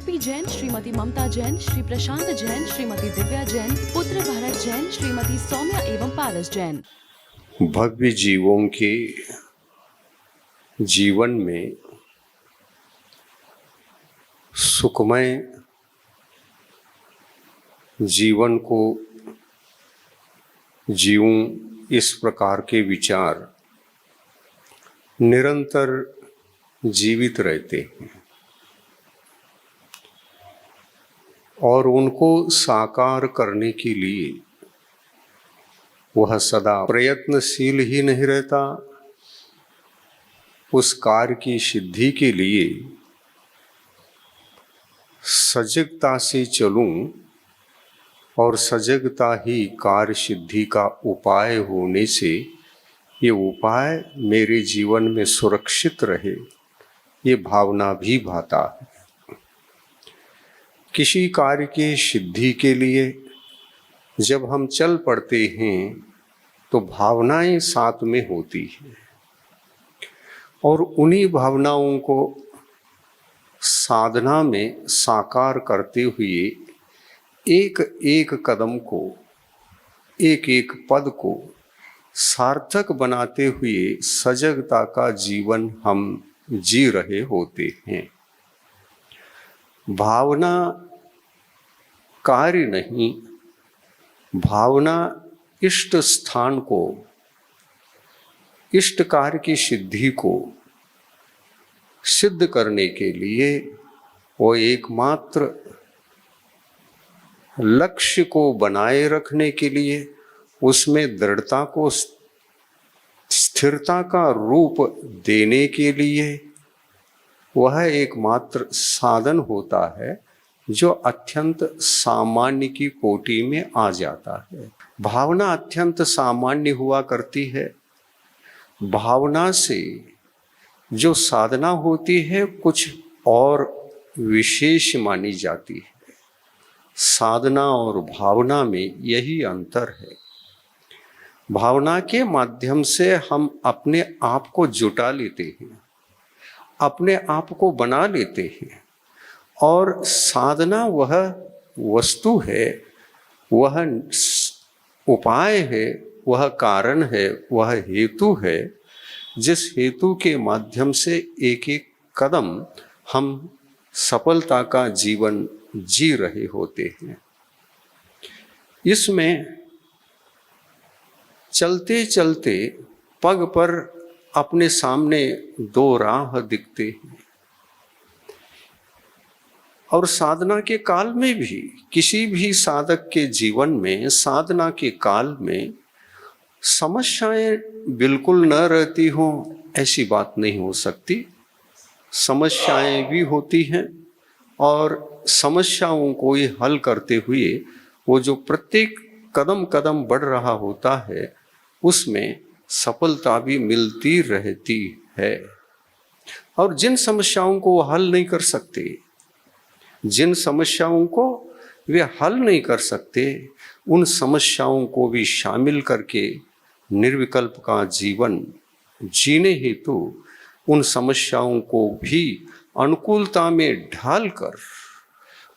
RP Jain, Shrimati ममता जैन, श्री प्रशांत जैन, श्रीमती दिव्या जैन, पुत्र भरत जैन, श्रीमती सौम्या एवं पारस जैन। भव्य जीवों के जीवन में सुखमय जीवन को जीऊं, इस प्रकार के विचार निरंतर जीवित रहते हैं और उनको साकार करने के लिए वह सदा प्रयत्नशील ही नहीं रहता। उस कार्य की सिद्धि के लिए सजगता से चलूं और सजगता ही कार्य सिद्धि का उपाय होने से ये उपाय मेरे जीवन में सुरक्षित रहे, ये भावना भी भाता है। किसी कार्य की सिद्धि के लिए जब हम चल पड़ते हैं तो भावनाएं साथ में होती हैं और उन्हीं भावनाओं को साधना में साकार करते हुए एक एक कदम को, एक एक पद को सार्थक बनाते हुए सजगता का जीवन हम जी रहे होते हैं। भावना कार्य नहीं, भावना इष्ट स्थान को, इष्ट कार्य की सिद्धि को सिद्ध करने के लिए वो एकमात्र लक्ष्य को बनाए रखने के लिए, उसमें दृढ़ता को, स्थिरता का रूप देने के लिए वह एकमात्र साधन होता है जो अत्यंत सामान्य की कोटि में आ जाता है। भावना अत्यंत सामान्य हुआ करती है। भावना से जो साधना होती है कुछ और विशेष मानी जाती है। साधना और भावना में यही अंतर है। भावना के माध्यम से हम अपने आप को जुटा लेते हैं, अपने आप को बना लेते हैं और साधना वह वस्तु है, वह उपाय है, वह कारण है, वह हेतु है जिस हेतु के माध्यम से एक एक कदम हम सफलता का जीवन जी रहे होते हैं। इसमें चलते चलते पग पर अपने सामने दो राह दिखते हैं और साधना के काल में भी, किसी भी साधक के जीवन में साधना के काल में समस्याएं बिल्कुल न रहती हों ऐसी बात नहीं हो सकती। समस्याएं भी होती हैं और समस्याओं को ही हल करते हुए वो जो प्रत्येक कदम कदम बढ़ रहा होता है उसमें सफलता भी मिलती रहती है। और जिन समस्याओं को वो हल नहीं कर सकते, जिन समस्याओं को वे हल नहीं कर सकते, उन समस्याओं को भी शामिल करके निर्विकल्प का जीवन जीने हेतु उन समस्याओं को भी अनुकूलता में ढालकर,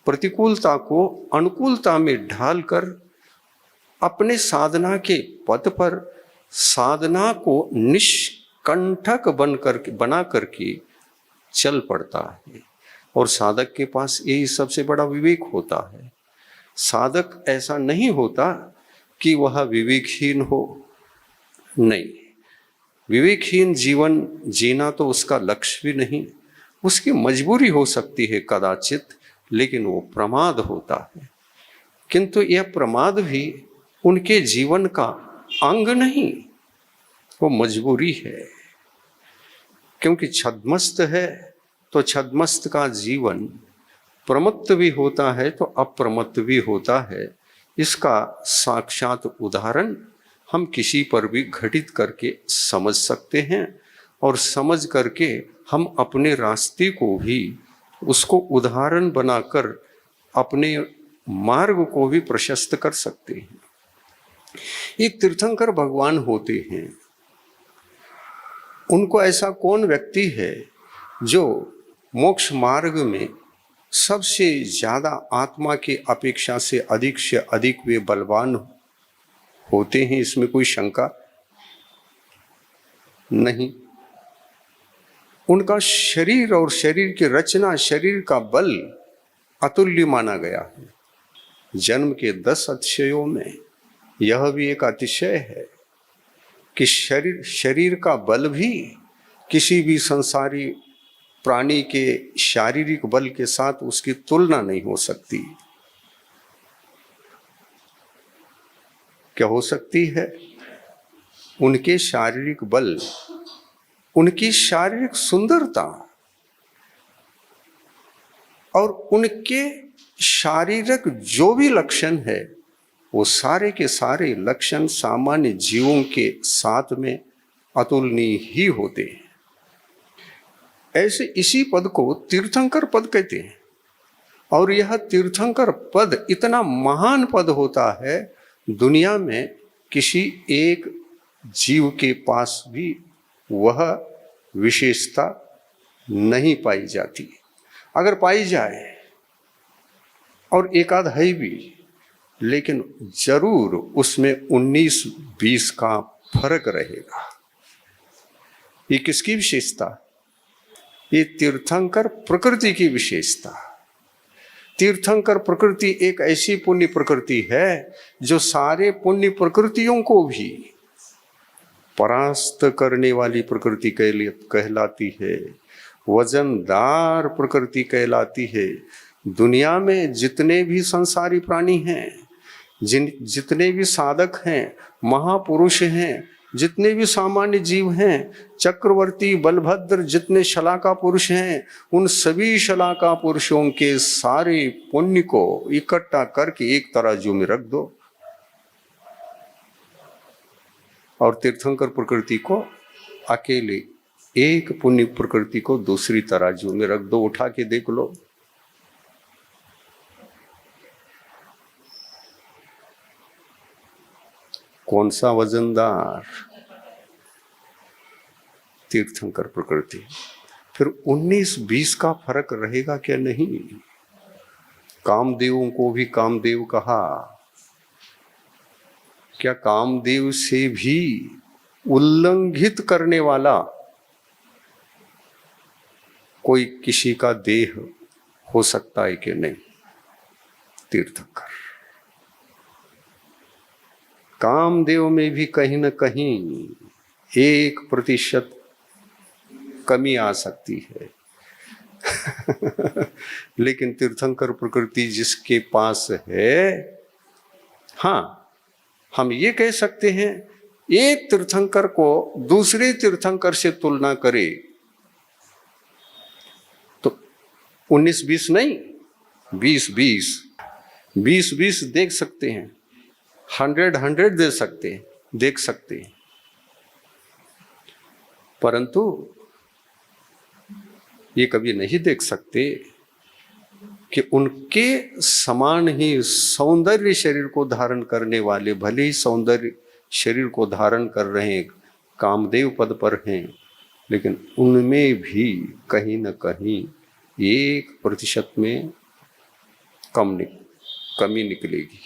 प्रतिकूलता को अनुकूलता में ढालकर अपने साधना के पथ पर साधना को निष्कंठक बना करके चल पड़ता है। और साधक के पास यही सबसे बड़ा विवेक होता है। साधक ऐसा नहीं होता कि वह विवेकहीन हो, नहीं। विवेकहीन जीवन जीना तो उसका लक्ष्य भी नहीं, उसकी मजबूरी हो सकती है कदाचित, लेकिन वो प्रमाद होता है। किंतु यह प्रमाद भी उनके जीवन का अंग नहीं, वो मजबूरी है। क्योंकि छद्मस्त है तो छद्मस्त का जीवन प्रमत्त भी होता है तो अप्रमत्त भी होता है। इसका साक्षात उदाहरण हम किसी पर भी घटित करके समझ सकते हैं और समझ करके हम अपने रास्ते को भी उसको उदाहरण बनाकर अपने मार्ग को भी प्रशस्त कर सकते हैं। एक तीर्थंकर भगवान होते हैं, उनको ऐसा कौन व्यक्ति है जो मोक्ष मार्ग में सबसे ज्यादा आत्मा की अपेक्षा से अधिक वे बलवान होते हैं, इसमें कोई शंका नहीं। उनका शरीर और शरीर की रचना, शरीर का बल अतुल्य माना गया है। जन्म के 10 अतिशयों में यह भी एक अतिशय है कि शरीर का बल भी किसी भी संसारी प्राणी के शारीरिक बल के साथ उसकी तुलना नहीं हो सकती। क्या हो सकती है? उनके शारीरिक बल, उनकी शारीरिक सुंदरता और उनके शारीरिक जो भी लक्षण है, वो सारे के सारे लक्षण सामान्य जीवों के साथ में अतुलनीय ही होते हैं। ऐसे इसी पद को तीर्थंकर पद कहते हैं। और यह तीर्थंकर पद इतना महान पद होता है, दुनिया में किसी एक जीव के पास भी वह विशेषता नहीं पाई जाती। अगर पाई जाए, और एकाध है भी, लेकिन जरूर उसमें 19-20 का फर्क रहेगा। ये किसकी विशेषता? ये तीर्थंकर प्रकृति की विशेषता। तीर्थंकर प्रकृति एक ऐसी पुण्य प्रकृति है जो सारे पुण्य प्रकृतियों को भी परास्त करने वाली प्रकृति कहलाती है, वजनदार प्रकृति कहलाती है। दुनिया में जितने भी संसारी प्राणी हैं, जितने भी साधक हैं, महापुरुष हैं, जितने भी सामान्य जीव हैं, चक्रवर्ती, बलभद्र, जितने शलाका पुरुष हैं, उन सभी शलाका पुरुषों के सारे पुण्य को इकट्ठा करके एक तराजू में रख दो और तीर्थंकर प्रकृति को अकेले एक पुण्य प्रकृति को दूसरी तराजू में रख दो, उठा के देख लो। कौन सा वजनदार? तीर्थंकर प्रकृति। फिर 19-20 का फर्क रहेगा क्या? नहीं। कामदेवों को भी कामदेव कहा। क्या कामदेव से भी उल्लंघित करने वाला कोई किसी का देह हो सकता है कि नहीं? तीर्थंकर। कामदेव में भी कहीं न कहीं 1% कमी आ सकती है लेकिन तीर्थंकर प्रकृति जिसके पास है, हाँ, हम ये कह सकते हैं, एक तीर्थंकर को दूसरे तीर्थंकर से तुलना करे तो 19-20 नहीं, 20-20 देख सकते हैं, 100 दे सकते हैं, देख सकते हैं। परंतु ये कभी नहीं देख सकते कि उनके समान ही सौंदर्य शरीर को धारण करने वाले, भले ही सौंदर्य शरीर को धारण कर रहे हैं, कामदेव पद पर हैं, लेकिन उनमें भी कहीं न कहीं 1% में कमी निकलेगी।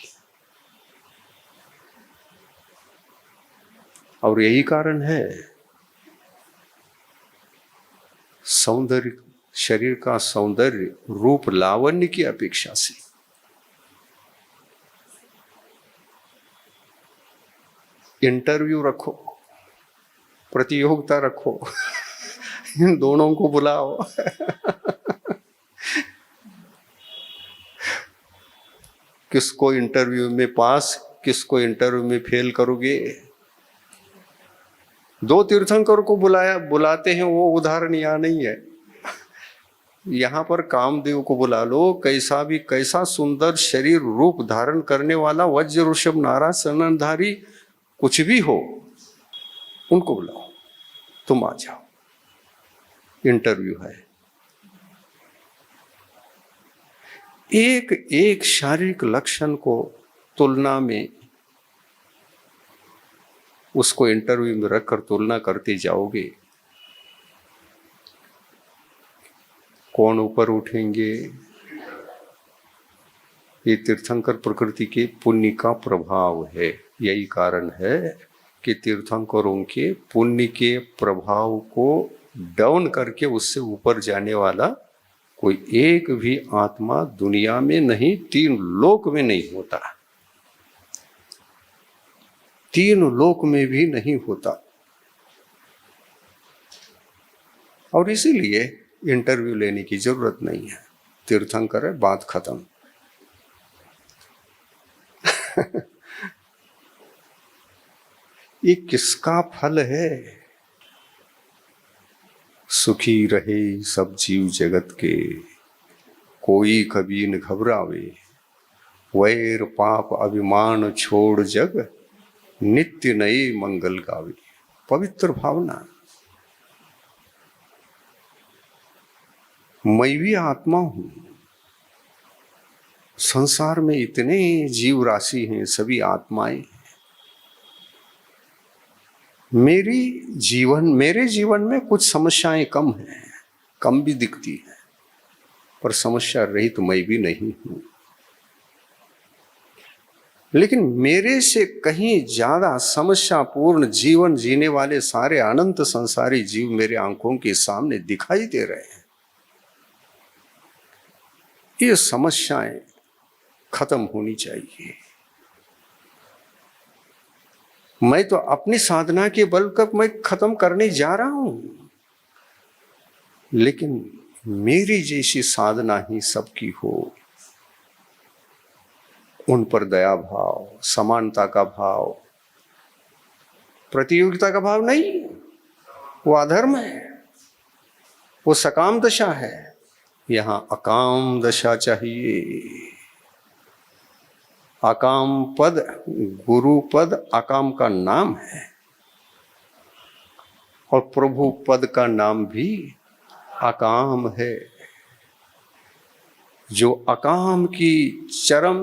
और यही कारण है सौंदर्य, शरीर का सौंदर्य रूप लावण्य की अपेक्षा से इंटरव्यू रखो, प्रतियोगिता रखो, इन दोनों को बुलाओ किसको इंटरव्यू में पास, किसको इंटरव्यू में फेल करोगे? 2 तीर्थंकर को बुलाते हैं, वो उदाहरण यहाँ नहीं है। यहाँ पर कामदेव को बुला लो, कैसा सुंदर शरीर रूप धारण करने वाला वज्र ऋषभ नारा सननधारी कुछ भी हो, उनको बुलाओ, तुम आ जाओ, इंटरव्यू है। एक शारीरिक लक्षण को तुलना में, उसको इंटरव्यू में रखकर तुलना करते जाओगे, कौन ऊपर उठेंगे, ये तीर्थंकर प्रकृति के पुण्य का प्रभाव है। यही कारण है कि तीर्थंकरों के पुण्य के प्रभाव को डाउन करके उससे ऊपर जाने वाला कोई एक भी आत्मा दुनिया में नहीं, 3 लोक में नहीं होता, 3 लोक में भी नहीं होता। और इसीलिए इंटरव्यू लेने की जरूरत नहीं है। तीर्थंकर है, बात खत्म। ये किसका फल है? सुखी रहे सब जीव जगत के, कोई कभी न घबरावे, वैर पाप अभिमान छोड़ जग, नित्य नए मंगल गावे। पवित्र भावना। मैं भी आत्मा हूं। संसार में इतने जीव राशि हैं, सभी आत्माएं। मेरे जीवन में कुछ समस्याएं कम हैं, कम भी दिखती हैं, पर समस्या रहित तो मैं भी नहीं हूं। लेकिन मेरे से कहीं ज्यादा समस्यापूर्ण जीवन जीने वाले सारे अनंत संसारी जीव मेरे आंखों के सामने दिखाई दे रहे हैं। ये समस्याएं खत्म होनी चाहिए। मैं तो अपनी साधना के बल पर मैं खत्म करने जा रहा हूं, लेकिन मेरी जैसी साधना ही सबकी हो। उन पर दया भाव, समानता का भाव, प्रतियोगिता का भाव नहीं, वो अधर्म है, वो सकाम दशा है। यहां अकाम दशा चाहिए। अकाम पद, गुरु पद अकाम का नाम है, और प्रभु पद का नाम भी अकाम है। जो अकाम की चरम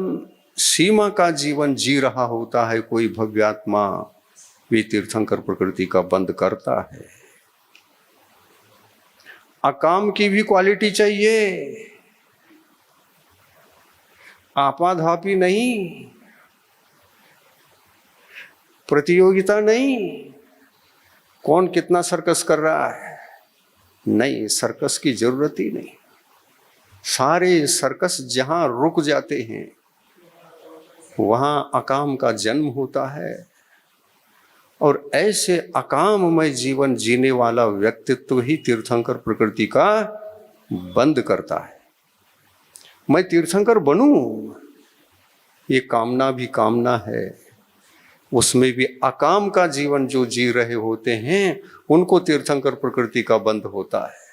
सीमा का जीवन जी रहा होता है कोई भव्यात्मा, वे तीर्थंकर प्रकृति का बंद करता है। अकाम की भी क्वालिटी चाहिए, आपाधापी नहीं, प्रतियोगिता नहीं, कौन कितना सर्कस कर रहा है, नहीं, सर्कस की जरूरत ही नहीं। सारे सर्कस जहां रुक जाते हैं वहां अकाम का जन्म होता है, और ऐसे अकाममय जीवन जीने वाला व्यक्तित्व ही तीर्थंकर प्रकृति का बंद करता है। मैं तीर्थंकर बनूं, ये कामना भी कामना है, उसमें भी अकाम का जीवन जो जी रहे होते हैं उनको तीर्थंकर प्रकृति का बंद होता है।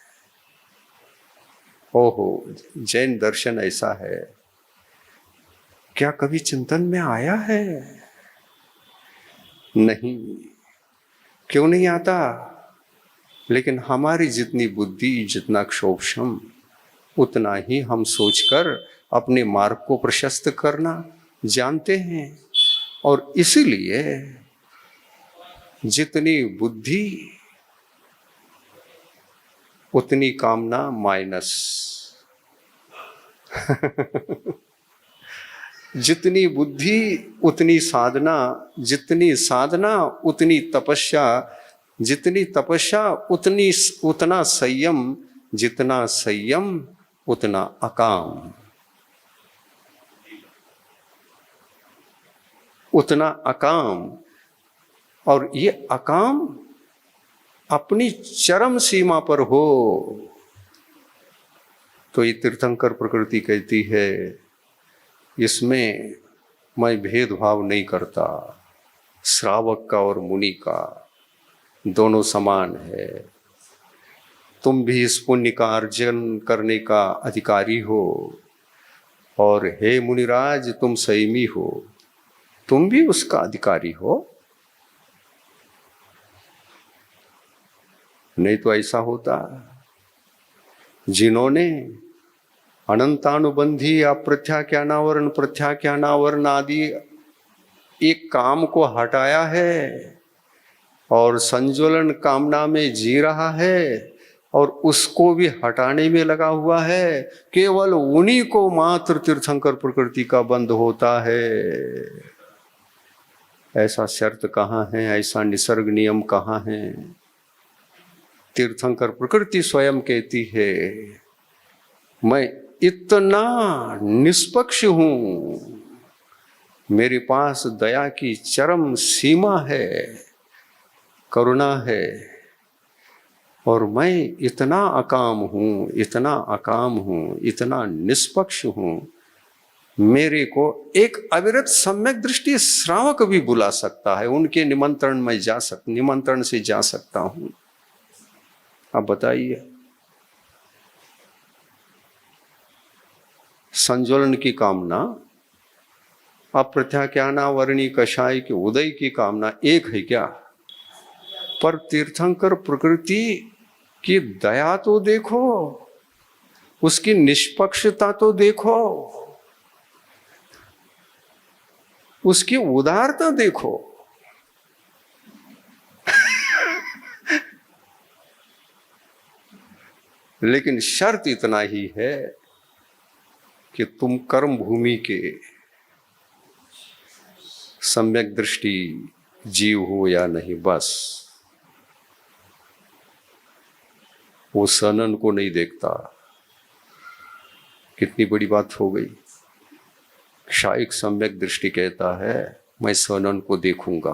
ओहो, जैन दर्शन ऐसा है। क्या कभी चिंतन में आया है? नहीं। क्यों नहीं आता? लेकिन हमारी जितनी बुद्धि, जितना क्षोभक्षम, उतना ही हम सोचकर अपने मार्ग को प्रशस्त करना जानते हैं। और इसीलिए जितनी बुद्धि उतनी कामना माइनस। जितनी बुद्धि उतनी साधना, जितनी साधना उतनी तपस्या, जितनी तपस्या उतना संयम, जितना संयम उतना अकाम, उतना अकाम। और ये अकाम अपनी चरम सीमा पर हो तो ये तीर्थंकर प्रकृति कहती है, इसमें मैं भेदभाव नहीं करता, श्रावक का और मुनि का दोनों समान है। तुम भी इस पुण्य का अर्जन करने का अधिकारी हो, और हे मुनिराज तुम संयमी हो, तुम भी उसका अधिकारी हो। नहीं तो ऐसा होता, जिन्होंने अनंतानुबंधी अप्रत्याख्यानावरण, प्रत्याख्यानावरण आदि एक काम को हटाया है और संज्वलन कामना में जी रहा है, और उसको भी हटाने में लगा हुआ है। केवल उन्हीं को मात्र तीर्थंकर प्रकृति का बंध होता है। ऐसा शर्त कहाँ है, ऐसा निसर्ग नियम कहाँ है? तीर्थंकर प्रकृति स्वयं कहती है, मैं इतना निष्पक्ष हूं, मेरे पास दया की चरम सीमा है, करुणा है, और मैं इतना अकाम हूं, इतना अकाम हूं, इतना निष्पक्ष हूं, मेरे को एक अविरत सम्यक दृष्टि श्रावक भी बुला सकता है, उनके निमंत्रण से जा सकता हूं। अब बताइए, संज्वलन की कामना, अप्रत्याख्याना वर्णी कषाय के उदय की कामना एक है क्या? पर तीर्थंकर प्रकृति की दया तो देखो, उसकी निष्पक्षता तो देखो, उसकी उदारता देखो। लेकिन शर्त इतना ही है कि तुम कर्म भूमि के सम्यक दृष्टि जीव हो या नहीं, बस। वो सनन को नहीं देखता। कितनी बड़ी बात हो गई। क्षायिक सम्यक दृष्टि कहता है मैं सनन को देखूंगा।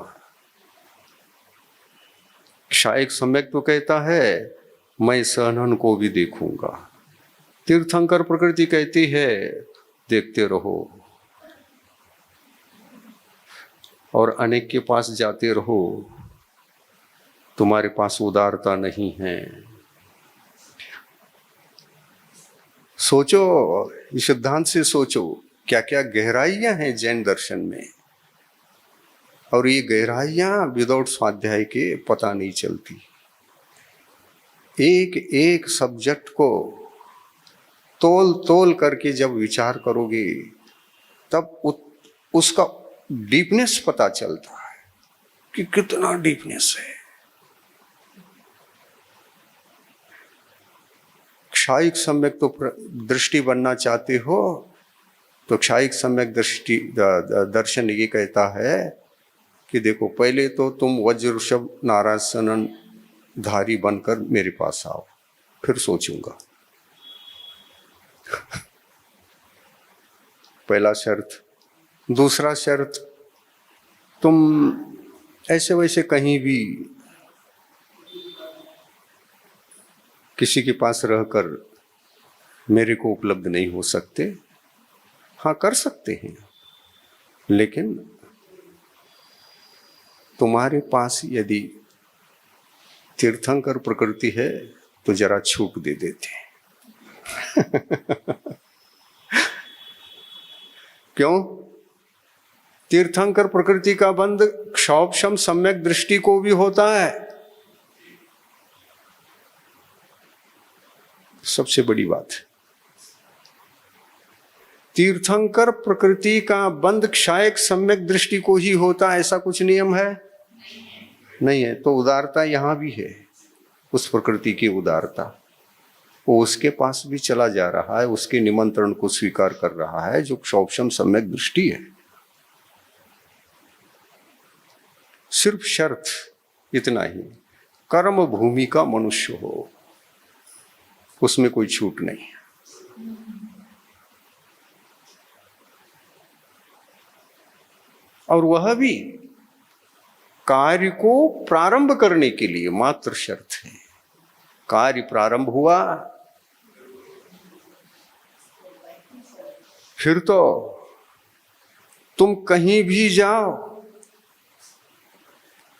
क्षायिक सम्यक तो कहता है मैं सनन को भी देखूंगा। तीर्थंकर प्रकृति कहती है देखते रहो और अनेक के पास जाते रहो, तुम्हारे पास उदारता नहीं है। सोचो, इस सिद्धांत से सोचो, क्या क्या गहराइयां हैं जैन दर्शन में, और ये गहराइयां विदाउट स्वाध्याय के पता नहीं चलती। एक एक सब्जेक्ट को तोल तोल करके जब विचार करोगे तब उसका डीपनेस पता चलता है कि कितना डीपनेस है। क्षायिक सम्यक तो दृष्टि बनना चाहते हो तो क्षायिक सम्यक दृष्टि दर्शन ये कहता है कि देखो, पहले तो तुम वज्र ऋषभ नारायण धारी बनकर मेरे पास आओ, फिर सोचूंगा। पहला शर्त। दूसरा शर्त, तुम ऐसे वैसे कहीं भी किसी के पास रहकर मेरे को उपलब्ध नहीं हो सकते। हाँ, कर सकते हैं, लेकिन तुम्हारे पास यदि तीर्थंकर प्रकृति है तो जरा छूट दे देते। क्यों? तीर्थंकर प्रकृति का बंध क्षौक्षम सम्यक दृष्टि को भी होता है। सबसे बड़ी बात, तीर्थंकर प्रकृति का बंध क्षायक सम्यक दृष्टि को ही होता, ऐसा कुछ नियम है नहीं है। तो उदारता यहां भी है, उस प्रकृति की उदारता। वो उसके पास भी चला जा रहा है, उसके निमंत्रण को स्वीकार कर रहा है, जो क्षौक्षम सम्यक दृष्टि है। सिर्फ शर्त इतना ही, कर्म भूमि का मनुष्य हो, उसमें कोई छूट नहीं। और वह भी कार्य को प्रारंभ करने के लिए मात्र शर्त है। कार्य प्रारंभ हुआ, फिर तो तुम कहीं भी जाओ,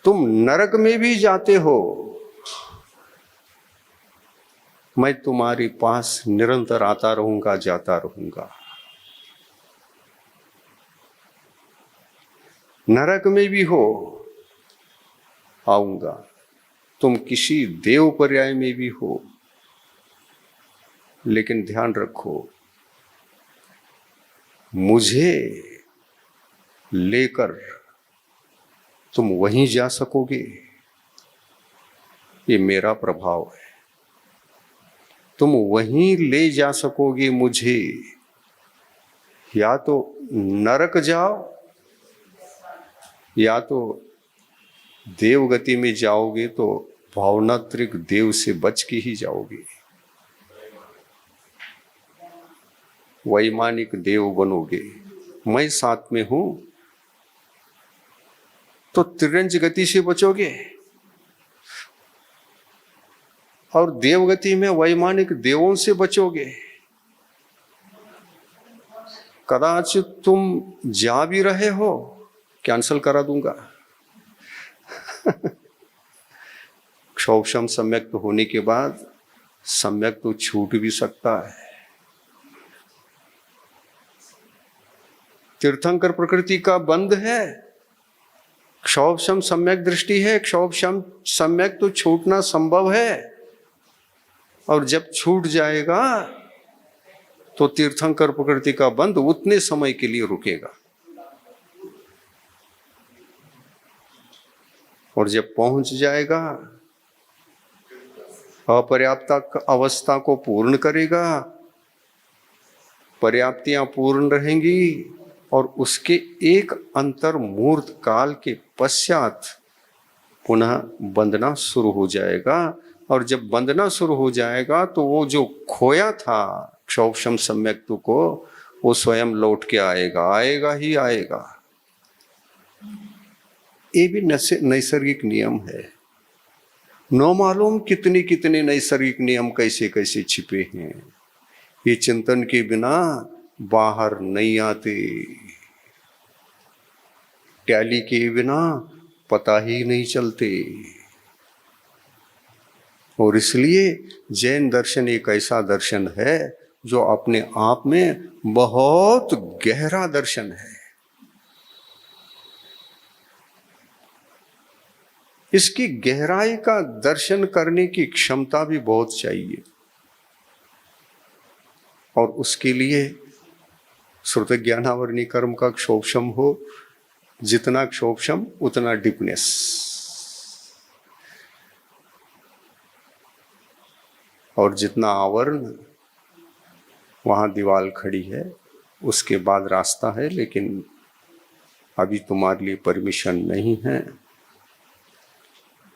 तुम नरक में भी जाते हो, मैं तुम्हारे पास निरंतर आता रहूंगा, जाता रहूंगा। नरक में भी हो आऊंगा, तुम किसी देव पर्याय में भी हो, लेकिन ध्यान रखो, मुझे लेकर तुम वहीं जा सकोगे, ये मेरा प्रभाव है। तुम वहीं ले जा सकोगे मुझे, या तो नरक जाओ या तो देवगति में जाओगे, तो भावनात्रिक देव से बच के ही जाओगे, वैमानिक देव बनोगे। मैं साथ में हूं तो तिरंज गति से बचोगे, और देवगति में वैमानिक देवों से बचोगे। कदाचित तुम जा भी रहे हो, कैंसल करा दूंगा। क्षोभशम सम्यक तो होने के बाद सम्यक तो छूट भी सकता है। तीर्थंकर प्रकृति का बंध है, क्षोभशम सम्यक दृष्टि है, क्षोभशम सम्यक तो छूटना संभव है, और जब छूट जाएगा तो तीर्थंकर प्रकृति का बंध उतने समय के लिए रुकेगा, और जब पहुंच जाएगा अपर्याप्त अवस्था को पूर्ण करेगा, पर्याप्तियां पूर्ण रहेंगी, और उसके एक अंतर मूर्त काल के पश्चात पुनः बंधना शुरू हो जाएगा। और जब बंधना शुरू हो जाएगा तो वो जो खोया था क्षोभशम सम्यक्तु को, वो स्वयं लौट के आएगा, आएगा ही आएगा। ये भी नैसर्गिक नियम है। न मालूम कितने कितने नैसर्गिक नियम कैसे कैसे छिपे हैं, ये चिंतन के बिना बाहर नहीं आते, टैली के बिना पता ही नहीं चलते। और इसलिए जैन दर्शन एक ऐसा दर्शन है जो अपने आप में बहुत गहरा दर्शन है। इसकी गहराई का दर्शन करने की क्षमता भी बहुत चाहिए, और उसके लिए श्रुत ज्ञानावरणी कर्म का क्षोभशम हो, जितना क्षोभशम उतना डीपनेस। और जितना आवरण, वहां दीवार खड़ी है, उसके बाद रास्ता है, लेकिन अभी तुम्हारे लिए परमिशन नहीं है।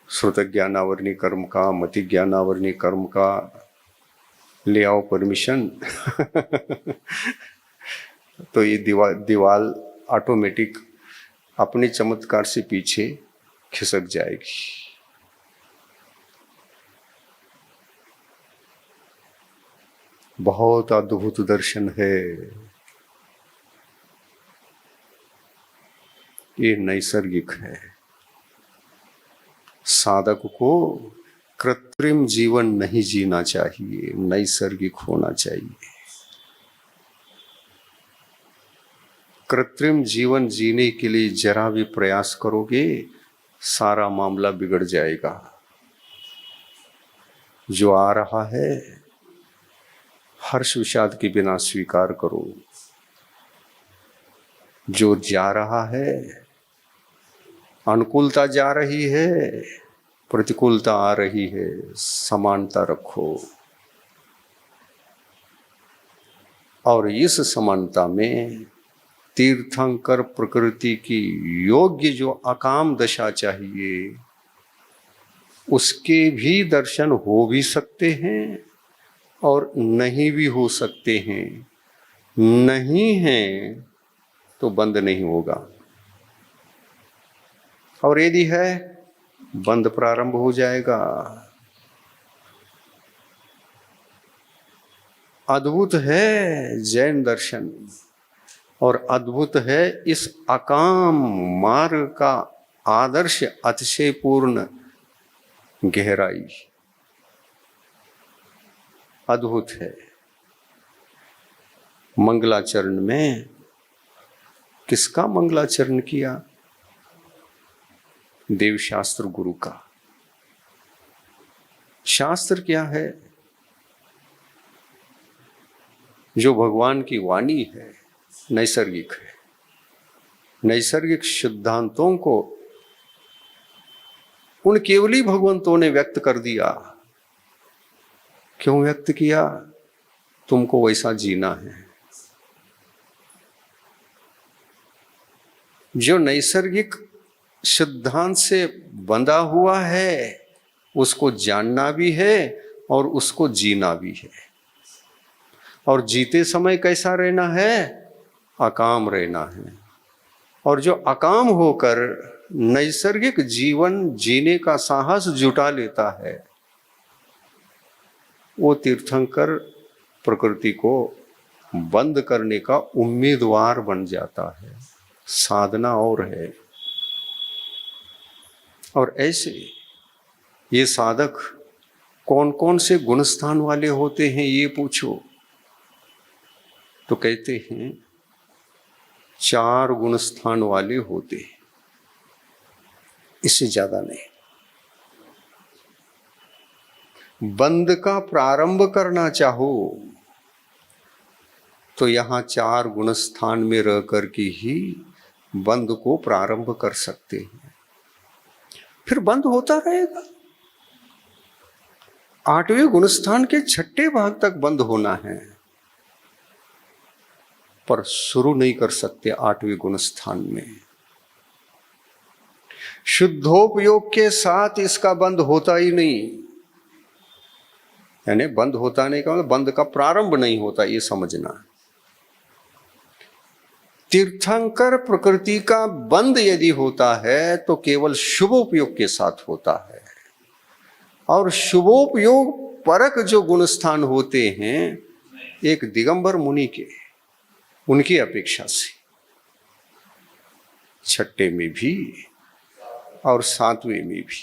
श्रुत ज्ञानावरणी कर्म का, मति ज्ञानावरणी कर्म का ले आओ परमिशन। तो ये दीवार ऑटोमेटिक अपने चमत्कार से पीछे खिसक जाएगी। बहुत अद्भुत दर्शन है ये, नैसर्गिक है। साधक को कृत्रिम जीवन नहीं जीना चाहिए, नैसर्गिक होना चाहिए। कृत्रिम जीवन जीने के लिए जरा भी प्रयास करोगे, सारा मामला बिगड़ जाएगा। जो आ रहा है हर्ष विषाद के बिना स्वीकार करो, जो जा रहा है, अनुकूलता जा रही है, प्रतिकूलता आ रही है, समानता रखो। और इस समानता में तीर्थंकर प्रकृति की योग्य जो अकाम दशा चाहिए, उसके भी दर्शन हो भी सकते हैं और नहीं भी हो सकते हैं। नहीं है तो बंद नहीं होगा, और यदि है बंद प्रारंभ हो जाएगा। अद्भुत है जैन दर्शन, और अद्भुत है इस अकाम मार्ग का आदर्श अतिशयपूर्ण गहराई। अद्भुत है। मंगलाचरण में किसका मंगलाचरण किया? देवशास्त्र गुरु का। शास्त्र क्या है? जो भगवान की वाणी है, नैसर्गिक है। नैसर्गिक सिद्धांतों को उन केवली भगवंतों ने व्यक्त कर दिया। क्यों व्यक्त किया? तुमको वैसा जीना है। जो नैसर्गिक सिद्धांत से बंधा हुआ है उसको जानना भी है और उसको जीना भी है। और जीते समय कैसा रहना है? अकाम रहना है। और जो अकाम होकर नैसर्गिक जीवन जीने का साहस जुटा लेता है वो तीर्थंकर प्रकृति को बंद करने का उम्मीदवार बन जाता है। साधना और है। और ऐसे ये साधक कौन कौन से गुणस्थान वाले होते हैं ये पूछो तो कहते हैं 4 गुणस्थान वाले होते हैं, इससे ज्यादा नहीं। बंद का प्रारंभ करना चाहो तो यहां 4 गुणस्थान में रह कर के ही बंद को प्रारंभ कर सकते हैं। फिर बंद होता रहेगा। 8वें गुणस्थान के 6ठे भाग तक बंद होना है, पर शुरू नहीं कर सकते 8वें गुणस्थान में। शुद्धोपयोग के साथ इसका बंद होता ही नहीं, यानी बंद होता नहीं का मतलब बंद का प्रारंभ नहीं होता, ये समझना। तीर्थंकर प्रकृति का बंद यदि होता है तो केवल शुभोपयोग के साथ होता है। और शुभोपयोग परक जो गुणस्थान होते हैं एक दिगंबर मुनि के, उनकी अपेक्षा से 6ठे में भी और 7वें में भी,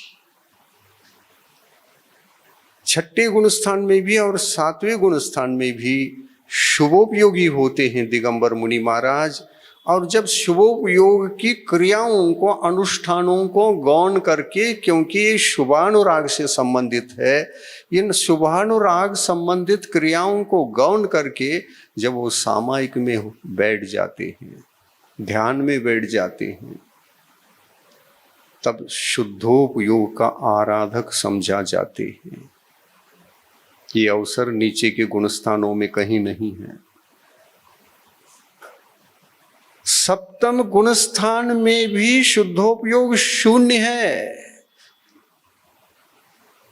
6ठे गुणस्थान में भी और 7वें गुणस्थान में भी शुभोपयोगी होते हैं दिगंबर मुनि महाराज। और जब शुभोपयोग की क्रियाओं को, अनुष्ठानों को गौण करके, क्योंकि ये शुभानुराग से संबंधित है, इन शुभानुराग संबंधित क्रियाओं को गौण करके जब वो सामायिक में बैठ जाते हैं, ध्यान में बैठ जाते हैं, तब शुद्धोपयोग का आराधक समझा जाते हैं। ये अवसर नीचे के गुणस्थानों में कहीं नहीं है। 7वें गुणस्थान में भी शुद्धोपयोग शून्य है,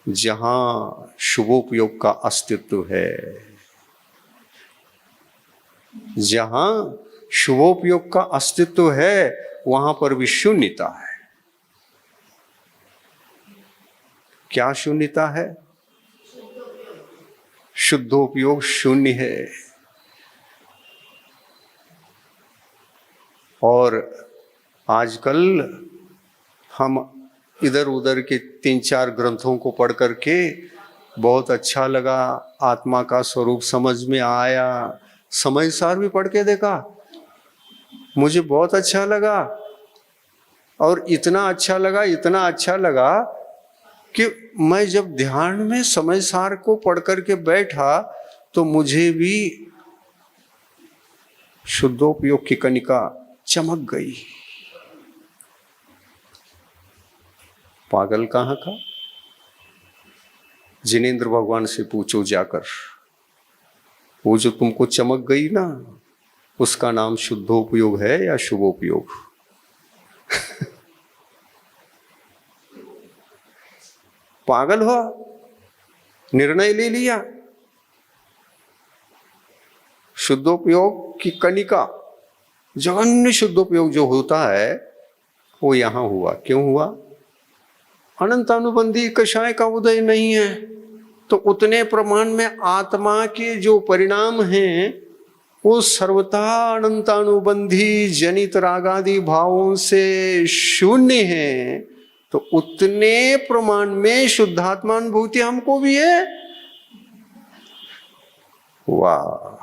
जहां शुभोपयोग का अस्तित्व है। जहां शुभोपयोग का अस्तित्व है वहां पर भी शून्यता है। क्या शून्यता है? शुद्धोपयोग शून्य है। और आजकल हम इधर उधर के 3-4 ग्रंथों को पढ़ करके बहुत अच्छा लगा, आत्मा का स्वरूप समझ में आया, समय सार भी पढ़ के देखा, मुझे बहुत अच्छा लगा। और इतना अच्छा लगा कि मैं जब ध्यान में समय सार को पढ़ करके बैठा तो मुझे भी शुद्धोपयोग की कणिका चमक गई। पागल कहाँ का? जिनेंद्र भगवान से पूछो जाकर, वो जो तुमको चमक गई ना, उसका नाम शुद्धोपयोग है या शुभोपयोग? पागल हुआ, निर्णय ले लिया। शुद्धोपयोग की कणिका, जघन्य शुद्धोपयोग जो होता है वो यहां हुआ। क्यों हुआ? अनंतानुबंधी कषाय का उदय नहीं है, तो उतने प्रमाण में आत्मा के जो परिणाम हैं वो सर्वथा अनंतानुबंधी जनित रागादि भावों से शून्य है। तो उतने प्रमाण में शुद्धात्मानुभूति हमको भी है। वाह!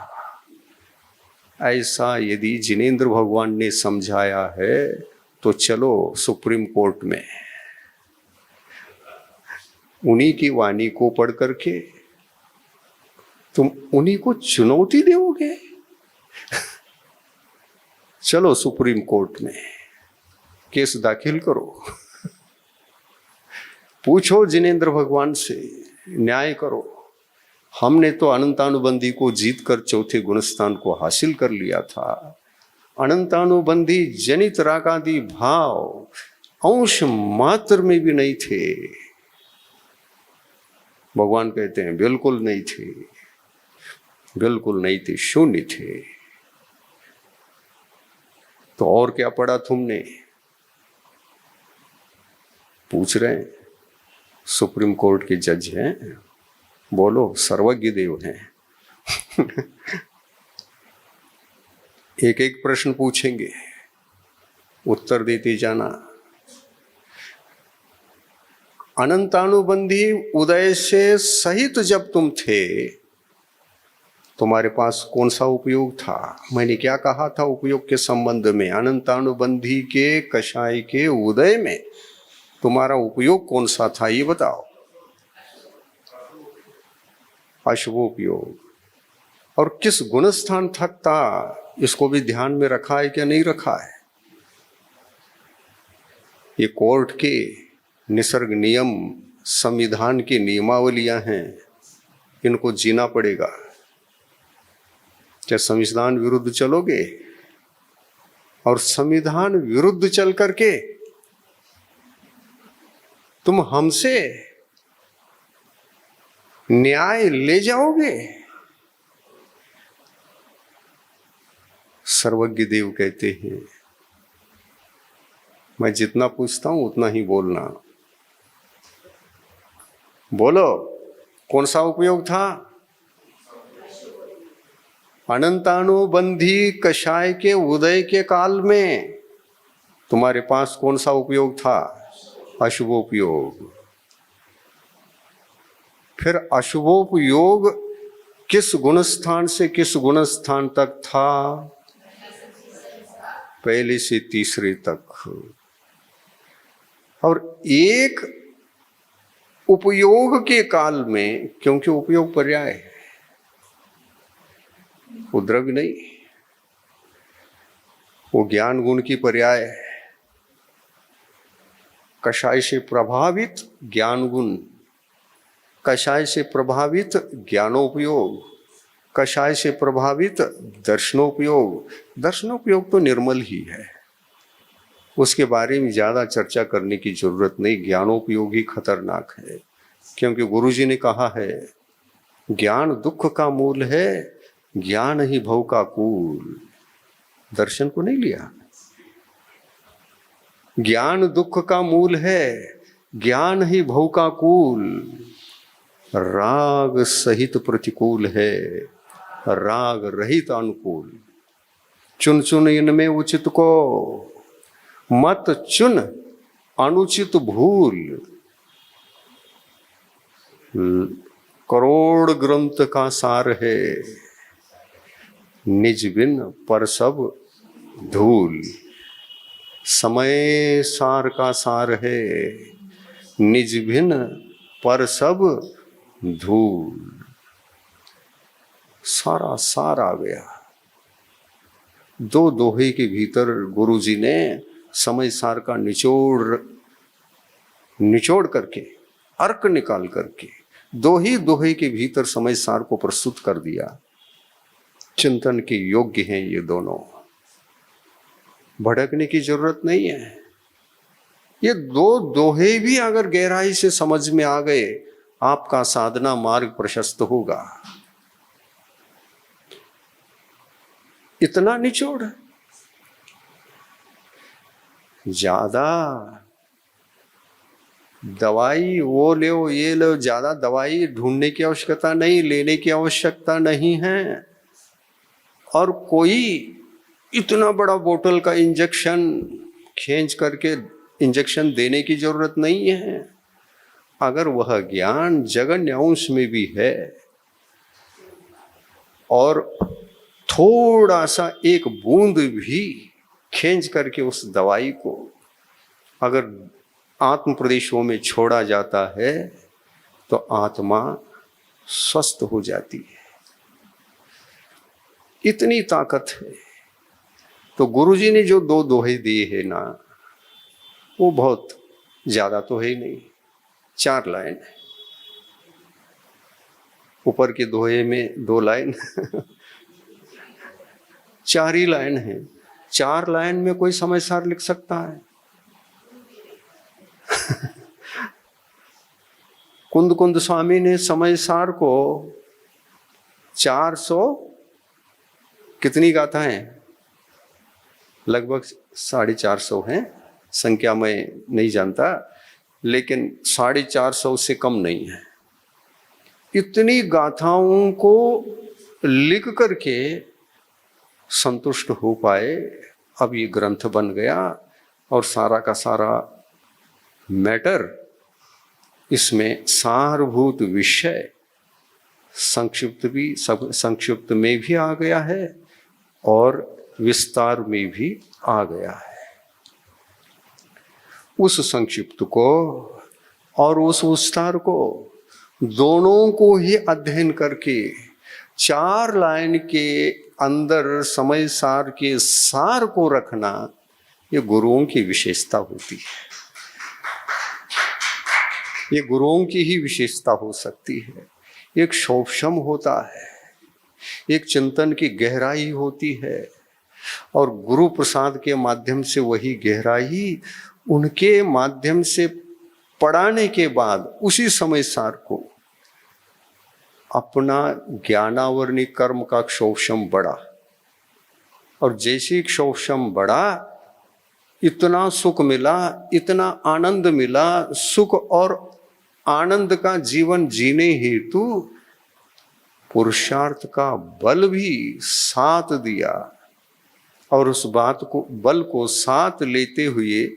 ऐसा यदि जिनेंद्र भगवान ने समझाया है तो चलो सुप्रीम कोर्ट में उन्हीं की वाणी को पढ़ करके तुम उन्हीं को चुनौती दोगे। चलो सुप्रीम कोर्ट में केस दाखिल करो, पूछो जिनेंद्र भगवान से, न्याय करो। हमने तो अनंतानुबंधी को जीतकर चौथे गुणस्थान को हासिल कर लिया था। अनंतानुबंधी जनित रागादि भाव अंश मात्र में भी नहीं थे। भगवान कहते हैं बिल्कुल नहीं थे, बिल्कुल नहीं थे, शून्य थे। तो और क्या पढ़ा तुमने? पूछ रहे हैं, सुप्रीम कोर्ट के जज हैं, बोलो, सर्वज्ञ देव हैं। एक एक प्रश्न पूछेंगे, उत्तर देते जाना। अनंतानुबंधी उदय से सहित जब तुम थे, तुम्हारे पास कौन सा उपयोग था? मैंने क्या कहा था उपयोग के संबंध में? अनंतानुबंधी के कषाय के उदय में तुम्हारा उपयोग कौन सा था, ये बताओ। अशुभोपयोग। और किस गुणस्थान तक था, इसको भी ध्यान में रखा है क्या नहीं रखा है? ये कोर्ट के निसर्ग नियम, संविधान की नियमावलियां हैं, इनको जीना पड़ेगा। क्या संविधान विरुद्ध चलोगे? और संविधान विरुद्ध चल करके तुम हमसे न्याय ले जाओगे? सर्वज्ञ देव कहते हैं, मैं जितना पूछता हूं उतना ही बोलना। बोलो, कौन सा उपयोग था? अनंतानुबंधी कषाय के उदय के काल में तुम्हारे पास कौन सा उपयोग था? अशुभोपयोग। फिर अशुभोपयोग किस गुणस्थान से किस गुणस्थान तक था? पहले से तीसरे तक। और एक उपयोग के काल में, क्योंकि उपयोग पर्याय है, उपद्रव नहीं, वो ज्ञान गुण की पर्याय है। कषाय से प्रभावित ज्ञान गुण, कषाय से प्रभावित ज्ञानोपयोग, कषाय से प्रभावित दर्शनोपयोग। दर्शनोपयोग तो निर्मल ही है, उसके बारे में ज्यादा चर्चा करने की जरूरत नहीं। ज्ञानोपयोग ही खतरनाक है, क्योंकि गुरुजी ने कहा है ज्ञान दुख का मूल है, ज्ञान ही भव का कूल। दर्शन को नहीं लिया। ज्ञान दुख का मूल है, ज्ञान ही भव का कूल। राग सहित प्रतिकूल है, राग रहित अनुकूल। चुन चुन इनमें उचित को, मत चुन अनुचित भूल। करोड़ ग्रंथ का सार है, निज बिन पर सब धूल। समय सार का सार है, निज बिन पर सब धूल। सारा सार आ गया। दो दोहे के भीतर गुरुजी ने समय सार का निचोड़ करके, अर्क निकाल करके दो ही दोहे के भीतर समय सार को प्रस्तुत कर दिया। चिंतन के योग्य हैं ये दोनों, भड़कने की जरूरत नहीं है। ये दो दोहे भी अगर गहराई से समझ में आ गए, आपका साधना मार्ग प्रशस्त होगा। इतना निचोड़, ज्यादा दवाई वो लो ये लो, ज्यादा दवाई ढूंढने की आवश्यकता नहीं, लेने की आवश्यकता नहीं है। और कोई इतना बड़ा बोतल का इंजेक्शन खींच करके इंजेक्शन देने की जरूरत नहीं है। अगर वह ज्ञान जगन्य अंश में भी है और थोड़ा सा एक बूंद भी खींच करके उस दवाई को अगर आत्म प्रदेशों में छोड़ा जाता है तो आत्मा स्वस्थ हो जाती है। इतनी ताकत है। तो गुरुजी ने जो दो दोहे दिए हैं ना, वो बहुत ज्यादा तो है ही नहीं, 4 लाइन है। ऊपर के दोहे में 2 लाइन 4 ही लाइन है। 4 लाइन में कोई समय सार लिख सकता है? कुंद कुंद स्वामी ने समय सार को 400 कितनी गाथाएं, लगभग 450 हैं, संख्या मैं नहीं जानता, लेकिन 450 से कम नहीं है। इतनी गाथाओं को लिख करके संतुष्ट हो पाए। अब ये ग्रंथ बन गया और सारा का सारा मैटर, इसमें सारभूत विषय संक्षिप्त में भी आ गया है और विस्तार में भी आ गया है। उस संक्षिप्त को और उस विस्तार को, दोनों को ही अध्ययन करके 4 लाइन के अंदर समय सार के सार को रखना, ये गुरुओं की विशेषता होती है। ये गुरुओं की ही विशेषता हो सकती है। एक शोभशम होता है, एक चिंतन की गहराई होती है, और गुरु प्रसाद के माध्यम से वही गहराई उनके माध्यम से पढ़ाने के बाद उसी समय सार को अपना ज्ञानावरणी कर्म का क्षोभशम बढ़ा, और जैसे क्षोभशम बढ़ा इतना सुख मिला, इतना आनंद मिला। सुख और आनंद का जीवन जीने हेतु पुरुषार्थ का बल भी साथ दिया, और उस बल को साथ लेते हुए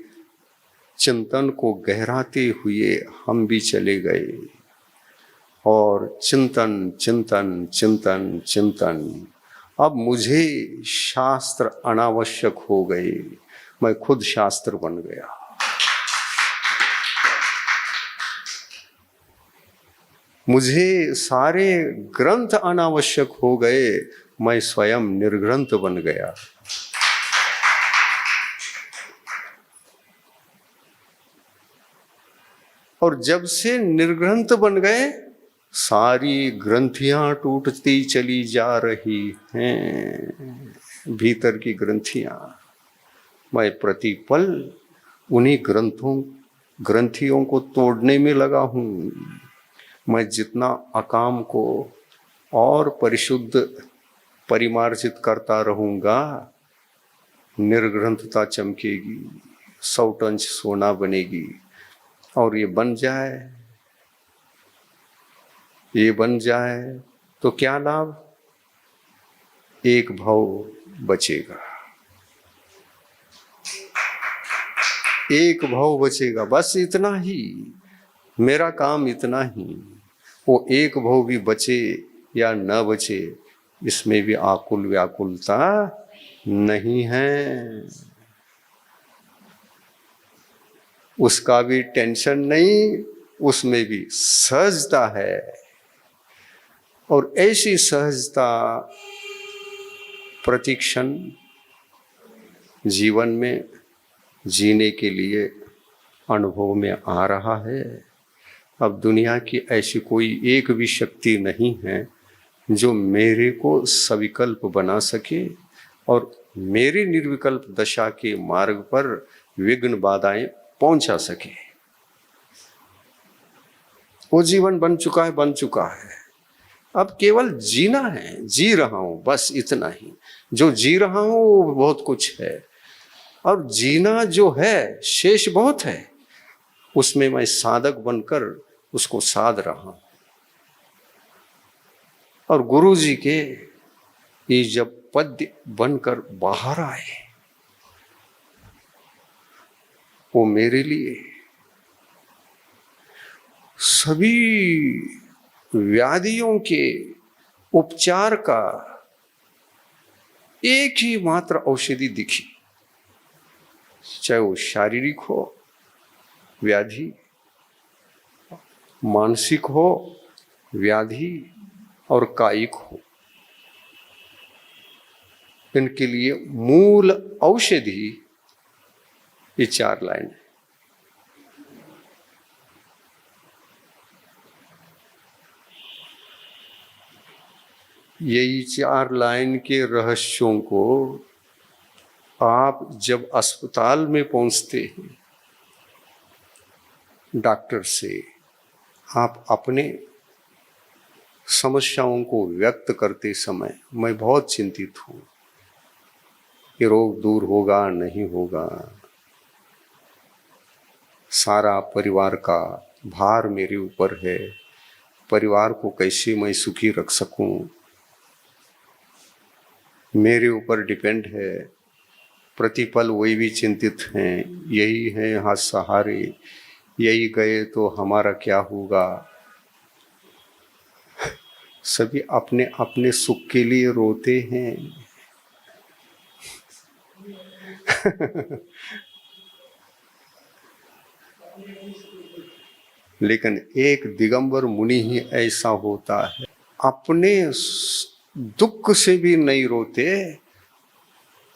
चिंतन को गहराते हुए हम भी चले गए, और चिंतन चिंतन चिंतन चिंतन, अब मुझे शास्त्र अनावश्यक हो गए, मैं खुद शास्त्र बन गया। मुझे सारे ग्रंथ अनावश्यक हो गए, मैं स्वयं निर्ग्रंथ बन गया। और जब से निर्ग्रंथ बन गए, सारी ग्रंथियां टूटती चली जा रही हैं, भीतर की ग्रंथियां। मैं प्रतिपल उन्हीं ग्रंथियों को तोड़ने में लगा हूं। मैं जितना अकाम को और परिशुद्ध परिमार्जित करता रहूंगा, निर्ग्रंथता चमकेगी, 100 टन सोना बनेगी। और ये बन जाए तो क्या लाभ? एक भाव बचेगा, एक भाव बचेगा, बस इतना ही मेरा काम, इतना ही। वो एक भाव भी बचे या न बचे, इसमें भी आकुल व्याकुलता नहीं है, उसका भी टेंशन नहीं, उसमें भी सहजता है। और ऐसी सहजता प्रतिक्षण जीवन में जीने के लिए अनुभव में आ रहा है। अब दुनिया की ऐसी कोई एक भी शक्ति नहीं है जो मेरे को सविकल्प बना सके और मेरी निर्विकल्प दशा के मार्ग पर विघ्न बाधाएं पहुंचा सके। वो जीवन बन चुका है। अब केवल जीना है, जी रहा हूं, बस इतना ही। जो जी रहा हूं वो बहुत कुछ है, और जीना जो है शेष बहुत है, उसमें मैं साधक बनकर उसको साध रहा हूं। और गुरु जी के ये जब पद्य बनकर बाहर आए, वो मेरे लिए सभी व्याधियों के उपचार का एक ही मात्र औषधि दिखी, चाहे वो शारीरिक हो व्याधि, मानसिक हो व्याधि, और कायिक हो। इनके लिए मूल औषधि ये 4 लाइन है। यही 4 लाइन के रहस्यों को आप जब अस्पताल में पहुंचते हैं, डॉक्टर से आप अपने समस्याओं को व्यक्त करते समय, मैं बहुत चिंतित हूँ, ये रोग दूर होगा नहीं होगा, सारा परिवार का भार मेरे ऊपर है, परिवार को कैसे मैं सुखी रख सकूं, मेरे ऊपर डिपेंड है, प्रतिपल वही भी चिंतित हैं, यही हैं हाथ सहारे, यही गए तो हमारा क्या होगा। सभी अपने अपने सुख के लिए रोते हैं। लेकिन एक दिगंबर मुनि ही ऐसा होता है, अपने दुख से भी नहीं रोते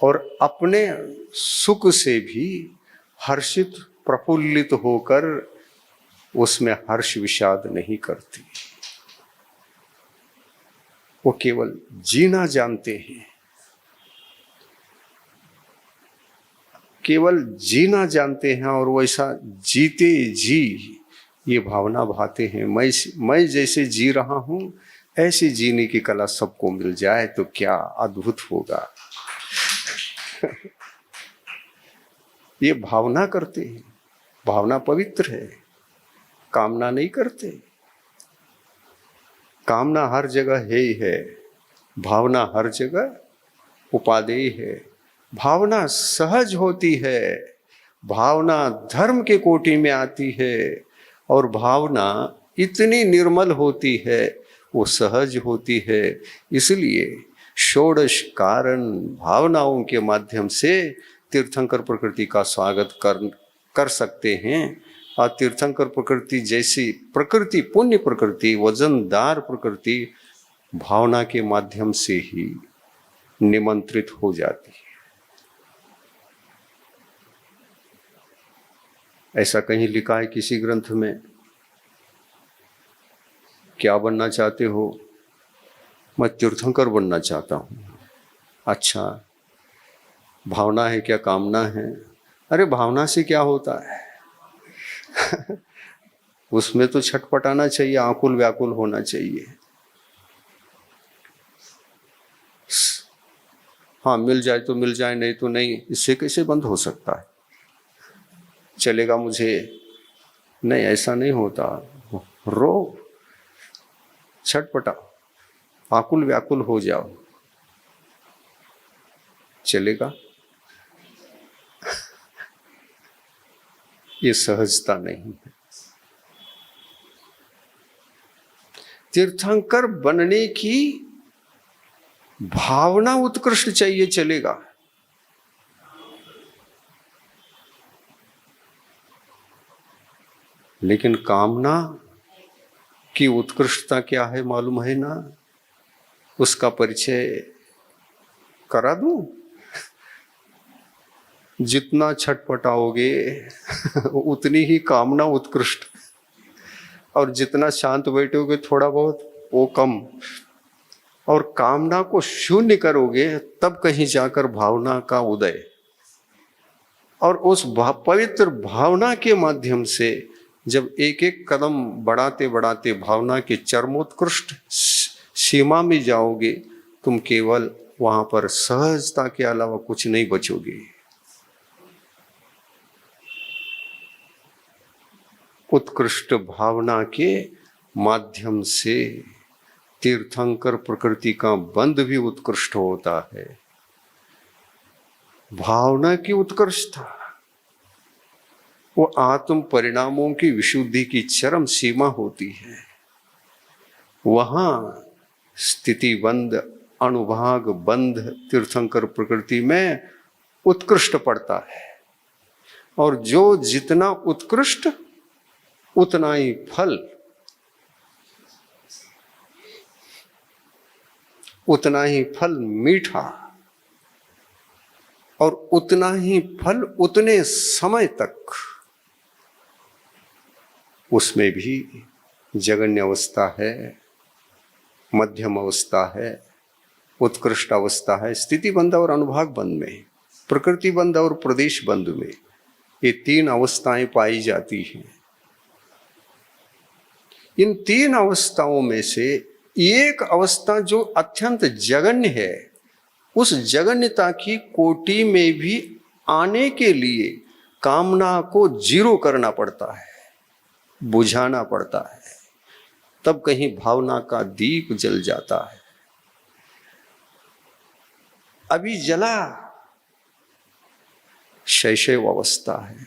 और अपने सुख से भी हर्षित प्रफुल्लित होकर उसमें हर्ष विषाद नहीं करते। वो केवल जीना जानते हैं, केवल जीना जानते हैं और वैसा जीते जी ये भावना भाते हैं, मैं जैसे जी रहा हूं ऐसे जीने की कला सबको मिल जाए तो क्या अद्भुत होगा। ये भावना करते हैं, भावना पवित्र है, कामना नहीं करते। कामना हर जगह है ही है, भावना हर जगह उपादेय है। भावना सहज होती है, भावना धर्म के कोटि में आती है और भावना इतनी निर्मल होती है, वो सहज होती है। इसलिए षोडश कारण भावनाओं के माध्यम से तीर्थंकर प्रकृति का स्वागत कर सकते हैं। और तीर्थंकर प्रकृति जैसी प्रकृति, पुण्य प्रकृति, वजनदार प्रकृति भावना के माध्यम से ही निमंत्रित हो जाती है। ऐसा कहीं लिखा है किसी ग्रंथ में, क्या बनना चाहते हो? मैं तीर्थंकर बनना चाहता हूँ। अच्छा, भावना है क्या कामना है? अरे भावना से क्या होता है? उसमें तो छटपटाना चाहिए, आकुल व्याकुल होना चाहिए। हाँ, मिल जाए तो मिल जाए, नहीं तो नहीं। इससे कैसे बंद हो सकता है? चलेगा मुझे? नहीं, ऐसा नहीं होता। रो, छटपटा, आकुल व्याकुल हो जाओ, चलेगा? ये सहजता नहीं है। तीर्थंकर बनने की भावना उत्कृष्ट चाहिए, चलेगा। लेकिन कामना की उत्कृष्टता क्या है मालूम है ना? उसका परिचय करा दूं? जितना छटपटाओगे उतनी ही कामना उत्कृष्ट, और जितना शांत बैठोगे थोड़ा बहुत वो कम। और कामना को शून्य करोगे तब कहीं जाकर भावना का उदय, और उस पवित्र भावना के माध्यम से जब एक एक कदम बढ़ाते बढ़ाते भावना के चरमोत्कृष्ट सीमा में जाओगे, तुम केवल वहां पर सहजता के अलावा कुछ नहीं बचोगे। उत्कृष्ट भावना के माध्यम से तीर्थंकर प्रकृति का बंध भी उत्कृष्ट होता है। भावना की उत्कृष्टता वो आत्म परिणामों की विशुद्धि की चरम सीमा होती है। वहां स्थिति बंध, अनुभाग बंध तीर्थंकर प्रकृति में उत्कृष्ट पड़ता है। और जो जितना उत्कृष्ट उतना ही फल, उतना ही फल मीठा, और उतना ही फल उतने समय तक। उसमें भी जगन्य अवस्था है, मध्यम अवस्था है, उत्कृष्ट अवस्था है। स्थिति बंध और अनुभाग बंध में, प्रकृति बंध और प्रदेश बंध में ये तीन अवस्थाएं पाई जाती हैं। इन तीन अवस्थाओं में से एक अवस्था जो अत्यंत जघन्य है, उस जघन्यता की कोटि में भी आने के लिए कामना को जीरो करना पड़ता है, बुझाना पड़ता है, तब कहीं भावना का दीप जल जाता है। अभी जला, शैशव अवस्था है,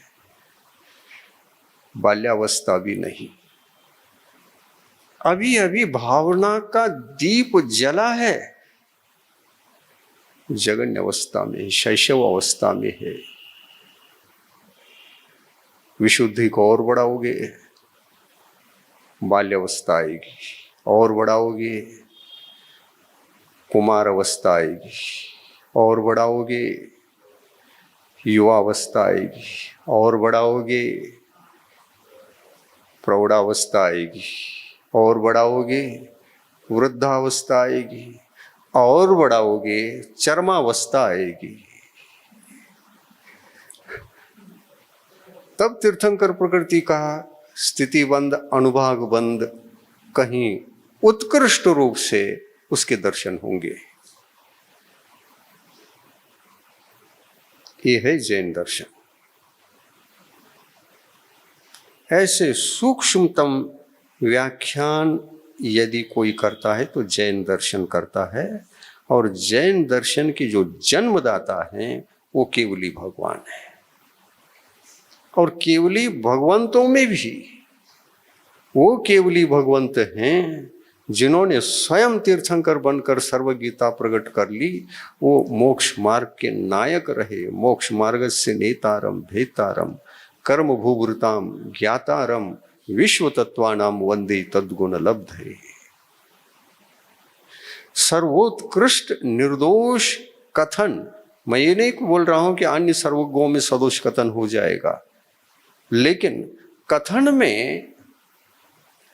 बाल्यावस्था भी नहीं। अभी अभी भावना का दीप जला है, जघन्य अवस्था में, शैशव अवस्था में है। विशुद्धि को और बढ़ाओगे, बाल्यावस्था आएगी, और बढ़ाओगे कुमार अवस्था आएगी, और बढ़ाओगे युवा अवस्था आएगी, और बढ़ाओगे प्रौढ़ावस्था आएगी, और बढ़ाओगे वृद्धावस्था आएगी, और बढ़ाओगे चरमावस्था आएगी। तब तीर्थंकर प्रकृति का स्थिति बंद, अनुभाग बंद कहीं उत्कृष्ट रूप से उसके दर्शन होंगे। ये है जैन दर्शन। ऐसे सूक्ष्मतम व्याख्यान यदि कोई करता है तो जैन दर्शन करता है, और जैन दर्शन के जो जन्मदाता हैं वो केवली भगवान है। और केवली भगवंतों में भी वो केवली भगवंत हैं जिन्होंने स्वयं तीर्थंकर बनकर सर्वगीता प्रकट कर ली। वो मोक्ष मार्ग के नायक रहे। मोक्ष मार्ग से नेतारम भेतारम कर्म भूभृताम ज्ञातारम विश्व तत्वानाम वंदे तद्गुण लब्धे। सर्वोत्कृष्ट निर्दोष कथन, मैं ये नहीं बोल रहा हूं कि अन्य सर्वज्ञों में सदोष कथन हो जाएगा, लेकिन कथन में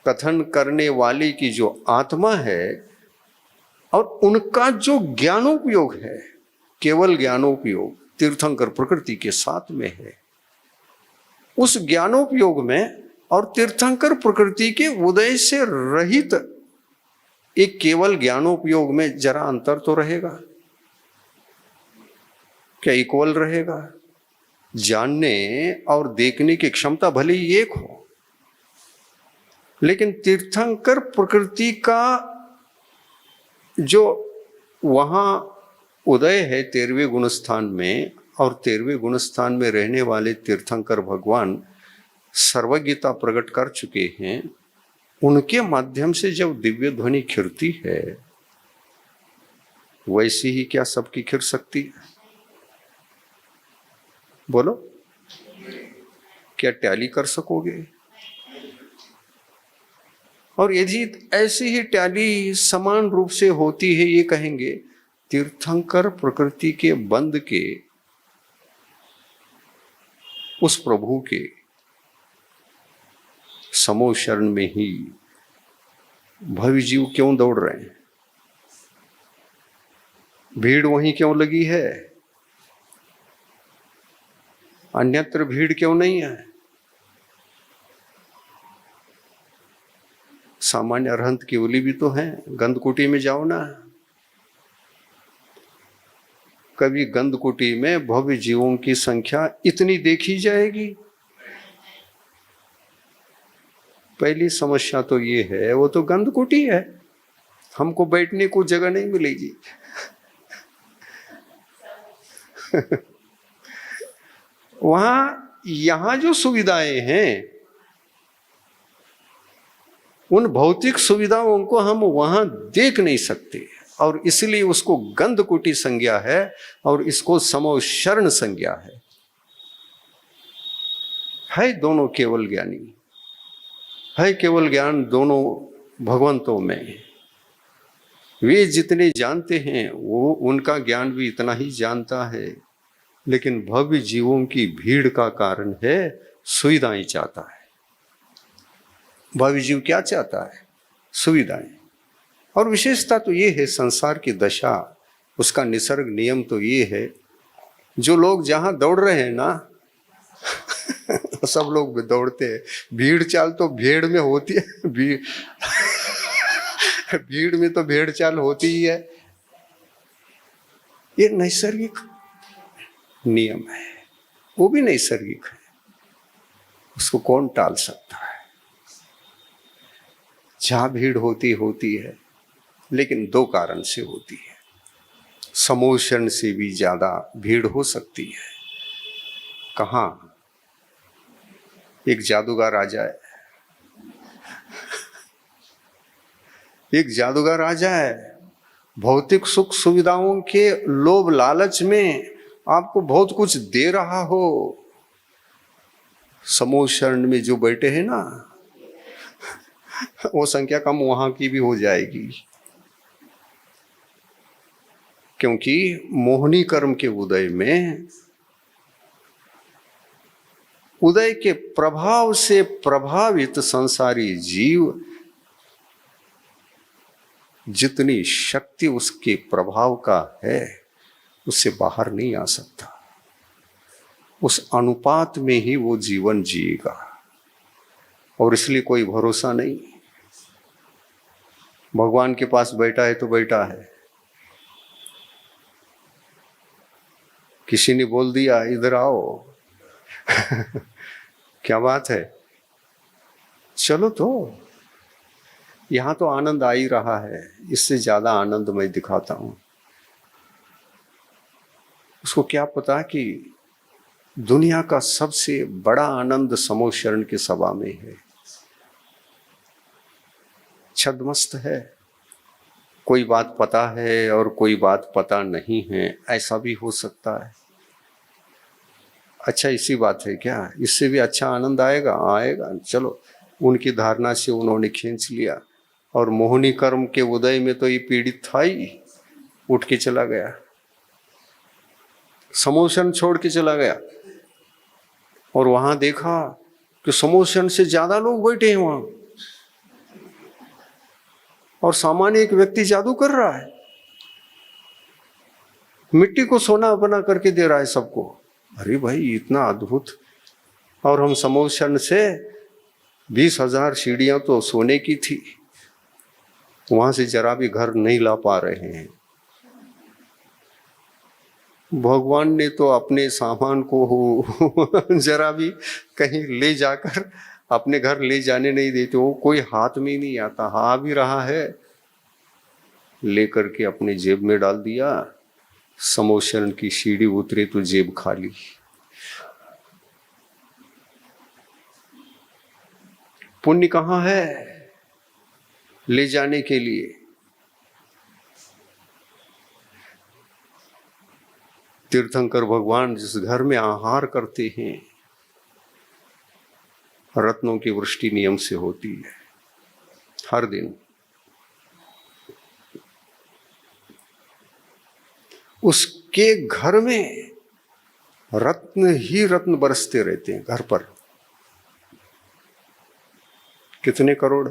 कथन करने वाले की जो आत्मा है और उनका जो ज्ञानोपयोग है, केवल ज्ञानोपयोग तीर्थंकर प्रकृति के साथ में है। उस ज्ञानोपयोग में और तीर्थंकर प्रकृति के उदय से रहित एक केवल ज्ञानोपयोग में जरा अंतर तो रहेगा क्या? इक्वल रहेगा? जानने और देखने की क्षमता भले ही एक हो, लेकिन तीर्थंकर प्रकृति का जो वहां उदय है 13वें गुणस्थान में, और 13वें गुणस्थान में रहने वाले तीर्थंकर भगवान सर्वगीता प्रकट कर चुके हैं। उनके माध्यम से जब दिव्य ध्वनि खिरती है, वैसी ही क्या सबकी खिर सकती है? बोलो, क्या टैली कर सकोगे? और यदि ऐसी ही टैली समान रूप से होती है, ये कहेंगे तीर्थंकर प्रकृति के बंद के उस प्रभु के समो शरण में ही भव जीव क्यों दौड़ रहे हैं? भीड़ वहीं क्यों लगी है? अन्यत्र भीड़ क्यों नहीं है? सामान्य अरहंत केवली भी तो हैं। गंधकुटी में जाओ ना, कभी गंधकुटी में भव्य जीवों की संख्या इतनी देखी जाएगी? पहली समस्या तो ये है, वो तो गंधकुटी है, हमको बैठने को जगह नहीं मिलेगी। वहां यहां जो सुविधाएं हैं, उन भौतिक सुविधाओं को हम वहां देख नहीं सकते, और इसलिए उसको गंधकुटी संज्ञा है और इसको समो शरण संज्ञा है। दोनों केवल ज्ञानी है, केवल ज्ञान दोनों भगवंतों में। वे जितने जानते हैं वो उनका ज्ञान भी इतना ही जानता है, लेकिन भव्य जीवों की भीड़ का कारण है सुविधाएं चाहता है। भव्य जीव क्या चाहता है? सुविधाएं। और विशेषता तो ये है संसार की दशा, उसका निसर्ग नियम तो ये है, जो लोग जहां दौड़ रहे हैं ना सब लोग भी दौड़ते हैं। भीड़ चाल तो भेड़ में होती है, भीड़ में तो भेड़ चाल होती ही है। ये नैसर्गिक नियम है, वो भी नैसर्गिक है, उसको कौन टाल सकता है। जहां भीड़ होती है, लेकिन दो कारण से होती है। समोषण से भी ज्यादा भीड़ हो सकती है। कहाँ? एक जादूगर आ जाए, एक जादूगर आ जाए, भौतिक सुख सुविधाओं के लोभ लालच में आपको बहुत कुछ दे रहा हो, समोषण में जो बैठे हैं ना, वो संख्या कम वहां की भी हो जाएगी, क्योंकि मोहनी कर्म के उदय में, उदय के प्रभाव से प्रभावित संसारी जीव जितनी शक्ति उसके प्रभाव का है उससे बाहर नहीं आ सकता। उस अनुपात में ही वो जीवन जिएगा, और इसलिए कोई भरोसा नहीं। भगवान के पास बैठा है तो बैठा है, किसी ने बोल दिया इधर आओ क्या बात है, चलो तो यहां तो आनंद आ ही रहा है, इससे ज्यादा आनंद मैं दिखाता हूं। उसको क्या पता कि दुनिया का सबसे बड़ा आनंद समोशरण की सभा में है। छद्मस्त है, कोई बात पता है और कोई बात पता नहीं है, ऐसा भी हो सकता है। अच्छा इसी बात है क्या, इससे भी अच्छा आनंद आएगा? आएगा। चलो, उनकी धारणा से उन्होंने खींच लिया, और मोहनी कर्म के उदय में तो ये पीड़ित था ही, उठ के चला गया, समोषण छोड़ के चला गया, और वहां देखा कि समोषण से ज्यादा लोग बैठे हैं वहां, और सामान्य एक व्यक्ति जादू कर रहा है, मिट्टी को सोना बना करके दे रहा है सबको। अरे भाई इतना अद्भुत, और हम समोषण से 20,000 सीढ़ियां तो सोने की थी, वहां से जरा भी घर नहीं ला पा रहे हैं। भगवान ने तो अपने सामान को जरा भी कहीं ले जाकर अपने घर ले जाने नहीं देते, वो कोई हाथ में ही नहीं आता। आ भी रहा है, लेकर के अपने जेब में डाल दिया, समोषण की सीढ़ी उतरे तो जेब खाली। पुण्य कहाँ है ले जाने के लिए? तीर्थंकर भगवान जिस घर में आहार करते हैं, रत्नों की वृष्टि नियम से होती है हर दिन। उसके घर में रत्न ही रत्न बरसते रहते हैं घर पर। कितने करोड़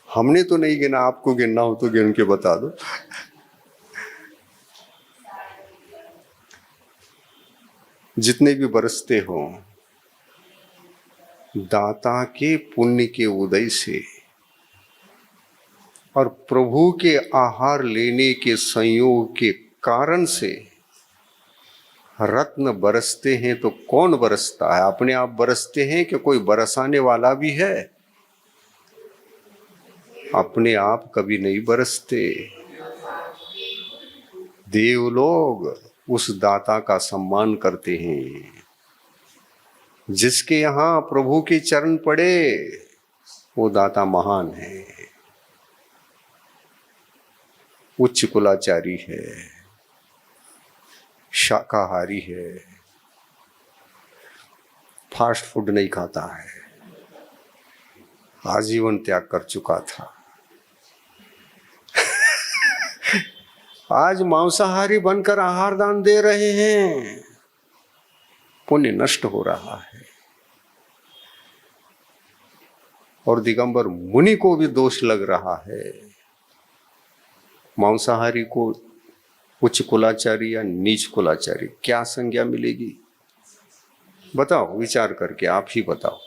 हमने तो नहीं गिना, आपको गिनना हो तो गिन के बता दो। जितने भी बरसते हो, दाता के पुण्य के उदय से और प्रभु के आहार लेने के संयोग के कारण से रत्न बरसते हैं। तो कौन बरसता है? अपने आप बरसते हैं कि कोई बरसाने वाला भी है? अपने आप कभी नहीं बरसते। देवलोग उस दाता का सम्मान करते हैं जिसके यहाँ प्रभु के चरण पड़े, वो दाता महान है, उच्च कुलाचारी है, शाकाहारी है, फास्ट फूड नहीं खाता है, आजीवन त्याग कर चुका था, आज मांसाहारी बनकर आहार दान दे रहे हैं। पुण्य नष्ट हो रहा है। और दिगंबर मुनि को भी दोष लग रहा है। मांसाहारी को उच्च कुलाचारी या नीच कुलाचारी क्या संज्ञा मिलेगी? बताओ, विचार करके आप ही बताओ।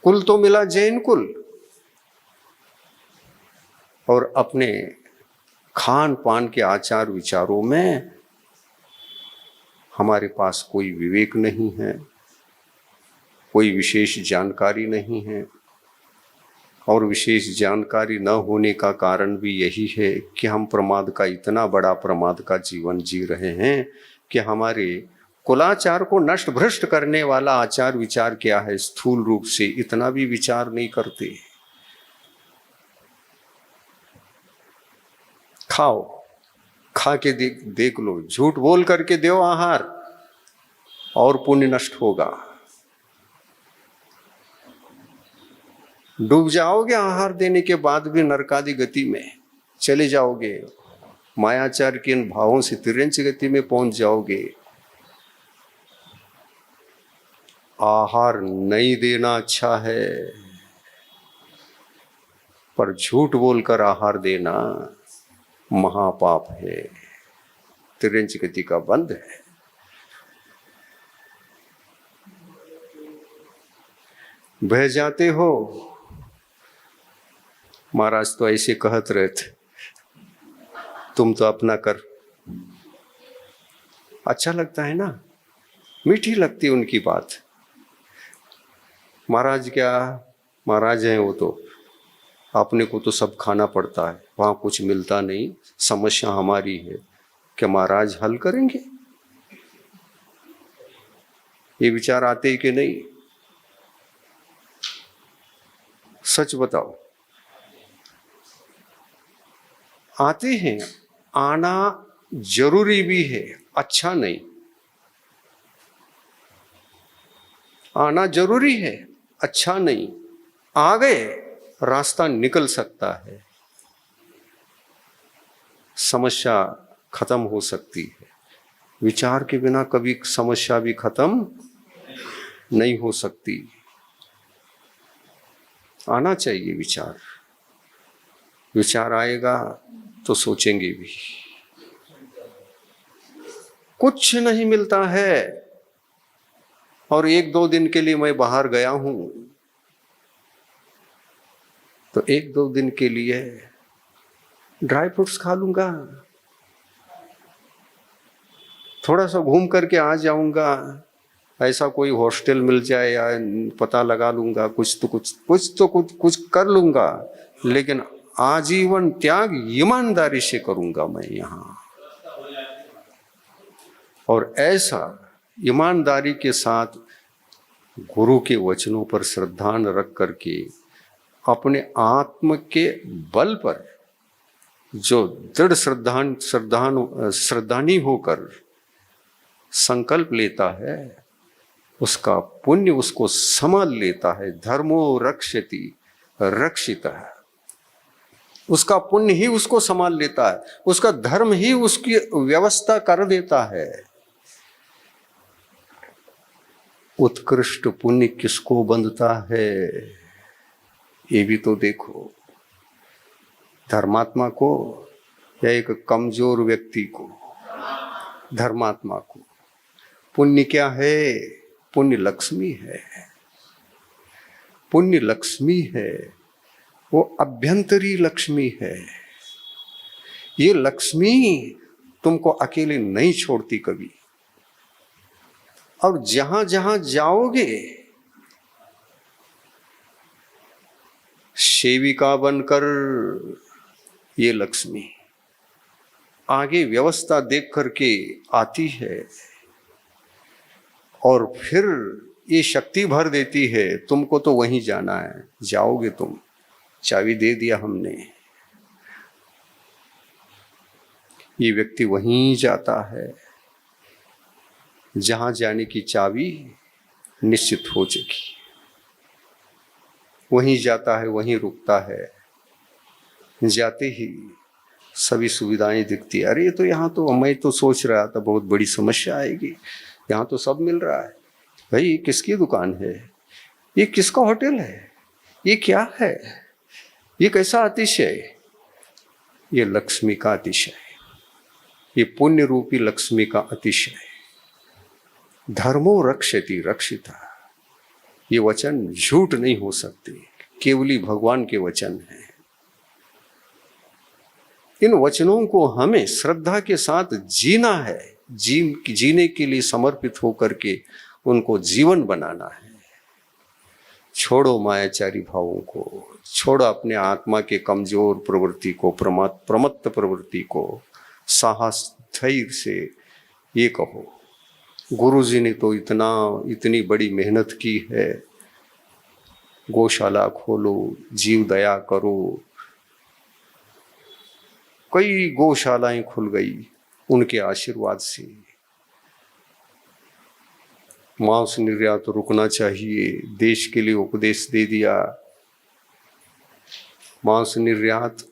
कुल तो मिला जैन कुल, और अपने खान पान के आचार विचारों में हमारे पास कोई विवेक नहीं है, कोई विशेष जानकारी नहीं है। और विशेष जानकारी न होने का कारण भी यही है कि हम प्रमाद का, इतना बड़ा प्रमाद का जीवन जी रहे हैं कि हमारे कुलाचार को नष्ट भ्रष्ट करने वाला आचार विचार क्या है, स्थूल रूप से इतना भी विचार नहीं करते। खाओ, खा के देख लो, झूठ बोल करके दो आहार और पुण्य नष्ट होगा। डूब जाओगे आहार देने के बाद भी नरकादि गति में चले जाओगे, मायाचार के इन भावों से तिर्यंच गति में पहुंच जाओगे। आहार नहीं देना अच्छा है, पर झूठ बोलकर आहार देना महापाप है, तिर्यंच गति का बंध है। बह जाते हो, महाराज तो ऐसे कहत रहे थे, तुम तो अपना कर। अच्छा लगता है ना, मीठी लगती है उनकी बात। महाराज क्या महाराज हैं वो, तो अपने को तो सब खाना पड़ता है, वहां कुछ मिलता नहीं, समस्या हमारी है। क्या महाराज हल करेंगे? ये विचार आते ही कि नहीं? सच बताओ। आते हैं, आना जरूरी भी है, अच्छा नहीं। आना जरूरी है, अच्छा नहीं। आ गए, रास्ता निकल सकता है, समस्या खत्म हो सकती है। विचार के बिना कभी समस्या भी खत्म नहीं हो सकती। आना चाहिए विचार। विचार आएगा तो सोचेंगे भी। कुछ नहीं मिलता है, और एक दो दिन के लिए मैं बाहर गया हूं, तो एक दो दिन के लिए ड्राई फ्रूट्स खा लूंगा, थोड़ा सा घूम करके आ जाऊंगा। ऐसा कोई हॉस्टल मिल जाए या पता लगा लूंगा, कुछ कर लूंगा, लेकिन आजीवन त्याग ईमानदारी से करूंगा मैं यहाँ। और ऐसा ईमानदारी के साथ गुरु के वचनों पर श्रद्धा रख करके अपने आत्म के बल पर जो दृढ़ श्रद्धानी होकर संकल्प लेता है, उसका पुण्य उसको संभाल लेता है। धर्मो रक्षति रक्षितः, उसका पुण्य ही उसको संभाल लेता है, उसका धर्म ही उसकी व्यवस्था कर देता है। उत्कृष्ट पुण्य किसको बंधता है, ये भी तो देखो। धर्मात्मा को या एक कमजोर व्यक्ति को? धर्मात्मा को। पुण्य क्या है? पुण्य लक्ष्मी है। पुण्य लक्ष्मी है, वो अभ्यंतरी लक्ष्मी है। ये लक्ष्मी तुमको अकेले नहीं छोड़ती कभी। और जहां जहां जाओगे सेविका बनकर ये लक्ष्मी आगे व्यवस्था देख करके आती है, और फिर ये शक्ति भर देती है, तुमको तो वहीं जाना है, जाओगे तुम, चाबी दे दिया हमने। ये व्यक्ति वहीं जाता है जहां जाने की चाबी निश्चित हो चुकी, वहीं जाता है, वहीं रुकता है। जाते ही सभी सुविधाएं दिखती है। अरे ये तो यहाँ तो मैं तो सोच रहा था बहुत बड़ी समस्या आएगी, यहाँ तो सब मिल रहा है। भाई किसकी दुकान है? ये किसका होटल है, ये क्या है, ये कैसा अतिशय, ये लक्ष्मी का अतिशय, ये पुण्य रूपी लक्ष्मी का अतिशय। धर्मो रक्षति रक्षिता, ये वचन झूठ नहीं हो सकते, केवली भगवान के वचन हैं। इन वचनों को हमें श्रद्धा के साथ जीना है, जीने के लिए समर्पित होकर के उनको जीवन बनाना है। छोड़ो मायाचारी भावों को, छोड़ो अपने आत्मा के कमजोर प्रवृत्ति को, प्रमत्त प्रवृत्ति को। साहस धैर्य से ये कहो, गुरुजी ने तो इतनी बड़ी मेहनत की है, गौशाला खोलो, जीव दया करो। कई गौशालाएं खुल गई उनके आशीर्वाद से। मांस निर्यात रुकना चाहिए, देश के लिए उपदेश दे दिया। मांस निर्यात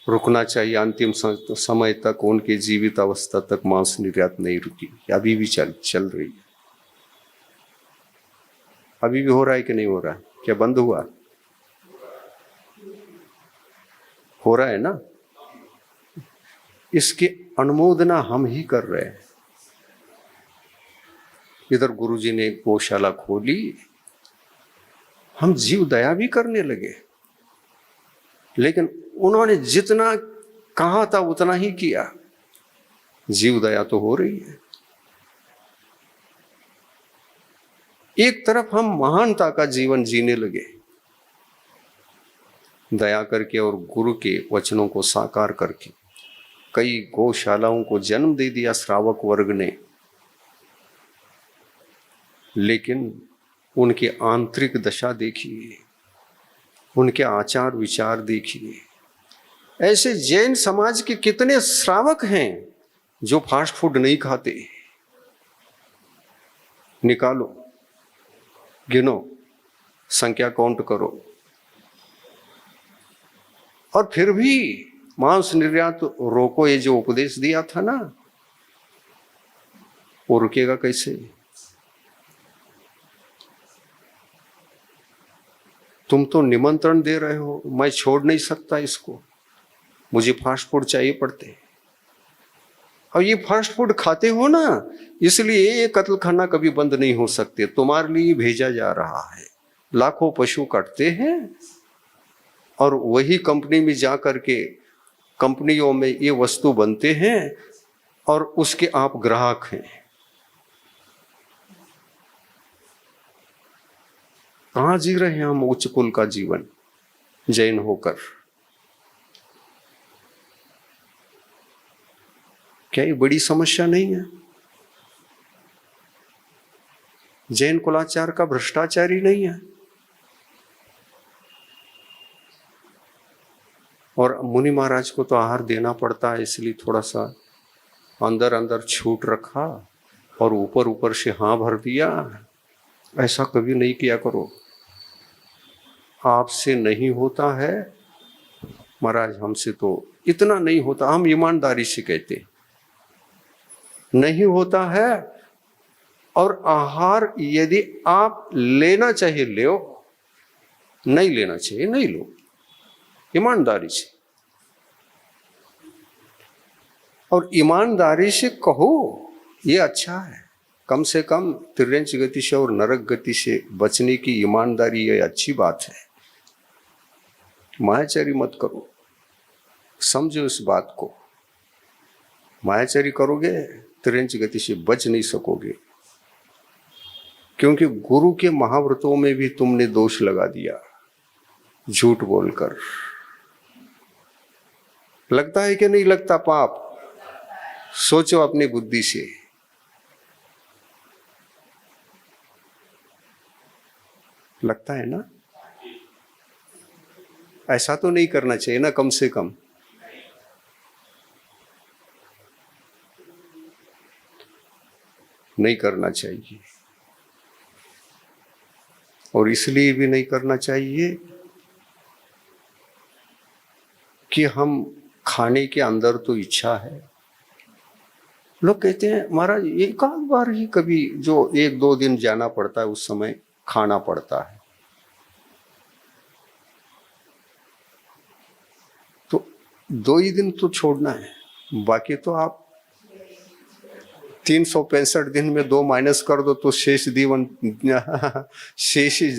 रुकना चाहिए, अंतिम समय तक, उनके जीवित अवस्था तक मांस निर्यात नहीं रुकी, अभी भी चल रही है। अभी भी हो रहा है कि नहीं हो रहा है? क्या बंद हुआ? हो रहा है ना? इसकी अनुमोदना हम ही कर रहे हैं। इधर गुरुजी ने गौशाला खोली, हम जीव दया भी करने लगे, लेकिन उन्होंने जितना कहा था उतना ही किया। जीव दया तो हो रही है। एक तरफ हम महानता का जीवन जीने लगे, दया करके और गुरु के वचनों को साकार करके। कई गौशालाओं को जन्म दे दिया श्रावक वर्ग ने, लेकिन उनकी आंतरिक दशा देखिए, उनके आचार विचार देखिए। ऐसे जैन समाज के कितने श्रावक हैं जो फास्ट फूड नहीं खाते? निकालो, गिनो, संख्या काउंट करो। और फिर भी मांस निर्यात रोको, ये जो उपदेश दिया था ना, वो रुकेगा कैसे? तुम तो निमंत्रण दे रहे हो, मैं छोड़ नहीं सकता इसको, मुझे फास्ट फूड चाहिए पड़ते। और ये फास्ट फूड खाते हो ना, इसलिए ये कत्ल खाना कभी बंद नहीं हो सकते, तुम्हारे लिए भेजा जा रहा है। लाखों पशु कटते हैं और वही कंपनी में जा करके, कंपनियों में ये वस्तु बनते हैं और उसके आप ग्राहक हैं। कहां जी रहे हैं हम उच्च कुल का जीवन जैन होकर? क्या ये बड़ी समस्या नहीं है? जैन कुलाचार का भ्रष्टाचारी नहीं है? और मुनि महाराज को तो आहार देना पड़ता है, इसलिए थोड़ा सा अंदर अंदर छूट रखा और ऊपर ऊपर से हाँ भर दिया। ऐसा कभी नहीं किया करो। आपसे नहीं होता है महाराज, हमसे तो इतना नहीं होता, हम ईमानदारी से कहते नहीं होता है। और आहार यदि आप लेना चाहिए लो, नहीं लेना चाहिए नहीं लो, ईमानदारी से। और ईमानदारी से कहो ये अच्छा है, कम से कम तिर्यंच गति से और नरक गति से बचने की ईमानदारी, ये अच्छी बात है। मायाचारी मत करो, समझो इस बात को। मायाचारी करोगे तिर्यंच गति से बच नहीं सकोगे, क्योंकि गुरु के महाव्रतों में भी तुमने दोष लगा दिया झूठ बोलकर। लगता है कि नहीं लगता पाप? सोचो अपनी बुद्धि से। लगता है ना? ऐसा तो नहीं करना चाहिए ना, कम से कम। नहीं करना चाहिए। और इसलिए भी नहीं करना चाहिए कि हम खाने के अंदर तो इच्छा है। लोग कहते हैं महाराज एक आध बार ही कभी जो 1-2 दिन जाना पड़ता है, उस समय खाना पड़ता है। 2 ही दिन तो छोड़ना है, बाकी तो आप 365 दिन में 2 माइनस कर दो तो शेष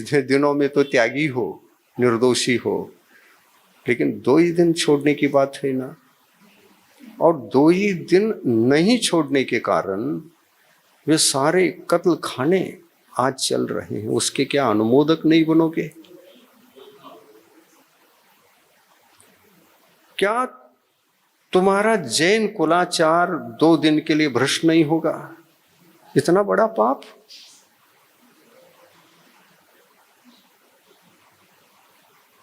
दिनों में तो त्यागी हो, निर्दोषी हो। लेकिन 2 ही दिन छोड़ने की बात है ना, और 2 ही दिन नहीं छोड़ने के कारण वे सारे कत्ल खाने आज चल रहे हैं, उसके क्या अनुमोदक नहीं बनोगे? क्या तुम्हारा जैन कुलाचार 2 दिन के लिए भ्रष्ट नहीं होगा? इतना बड़ा पाप।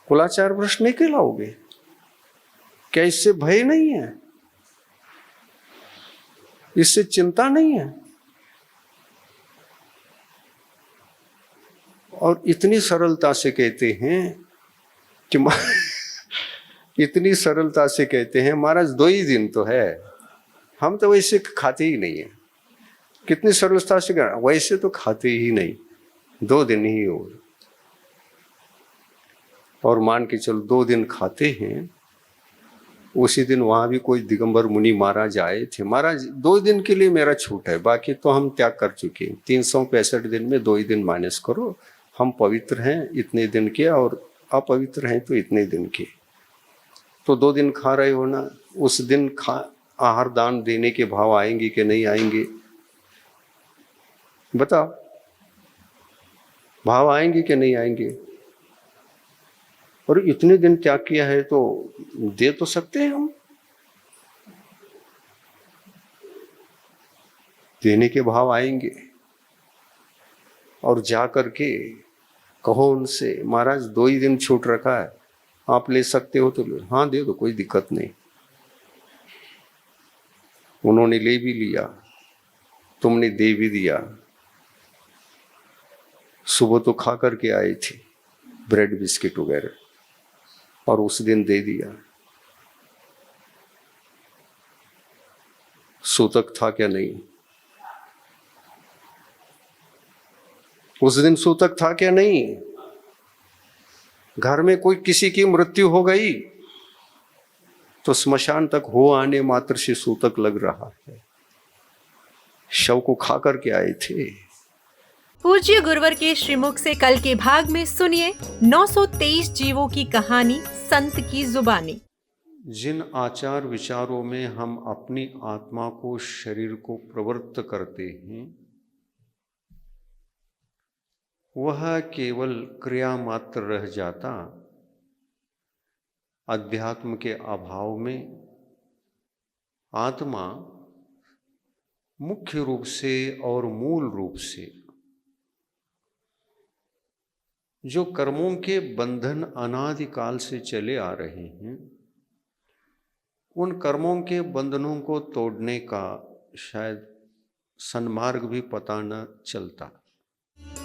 कुलाचार भ्रष्ट नहीं कहलाओगे? क्या इससे भय नहीं है? इससे चिंता नहीं है? और इतनी सरलता से कहते हैं कि इतनी सरलता से कहते हैं महाराज 2 ही दिन तो है, हम तो वैसे खाते ही नहीं है। कितनी सरलता से कह, वैसे तो खाते ही नहीं, 2 दिन ही हो। और मान के चलो 2 दिन खाते हैं, उसी दिन वहां भी कोई दिगंबर मुनि महाराज आए थे, महाराज 2 दिन के लिए मेरा छूट है, बाकी तो हम त्याग कर चुके हैं। 365 दिन में 2 ही दिन माइनस करो, हम पवित्र हैं इतने दिन के और अपवित्र हैं तो इतने दिन के। तो 2 दिन खा रहे हो ना, उस दिन आहार दान देने के भाव आएंगे कि नहीं आएंगे? बताओ, भाव आएंगे कि नहीं आएंगे? और इतने दिन त्याग किया है तो दे तो सकते हैं हम, देने के भाव आएंगे। और जा करके कहो उनसे, महाराज 2 ही दिन छूट रखा है, आप ले सकते हो तो लो। हाँ दे दो, कोई दिक्कत नहीं। उन्होंने ले भी लिया, तुमने दे भी दिया। सुबह तो खा करके आए थे ब्रेड बिस्किट वगैरह, और उस दिन दे दिया। सूतक था क्या? नहीं। उस दिन सूतक था क्या? नहीं। घर में कोई किसी की मृत्यु हो गई तो स्मशान तक हो आने मात्र से सूतक लग रहा है। शव को खा करके आए थे। पूज्य गुरुवर के श्रीमुख से कल के भाग में सुनिए 923 जीवों की कहानी, संत की जुबानी। जिन आचार विचारों में हम अपनी आत्मा को, शरीर को प्रवृत्त करते हैं, वह केवल क्रिया मात्र रह जाता। अध्यात्म के अभाव में आत्मा मुख्य रूप से और मूल रूप से जो कर्मों के बंधन अनादिकाल से चले आ रहे हैं, उन कर्मों के बंधनों को तोड़ने का शायद सन्मार्ग भी पता न चलता।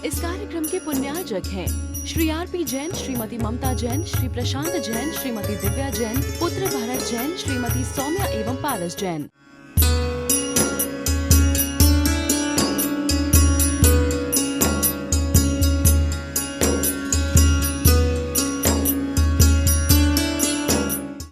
इस कार्यक्रम के पुण्यार्जक हैं श्री आर.पी. जैन, श्रीमती ममता जैन, श्री प्रशांत जैन, श्रीमती दिव्या जैन, पुत्र भरत जैन, श्रीमती सौम्या एवं पारस जैन।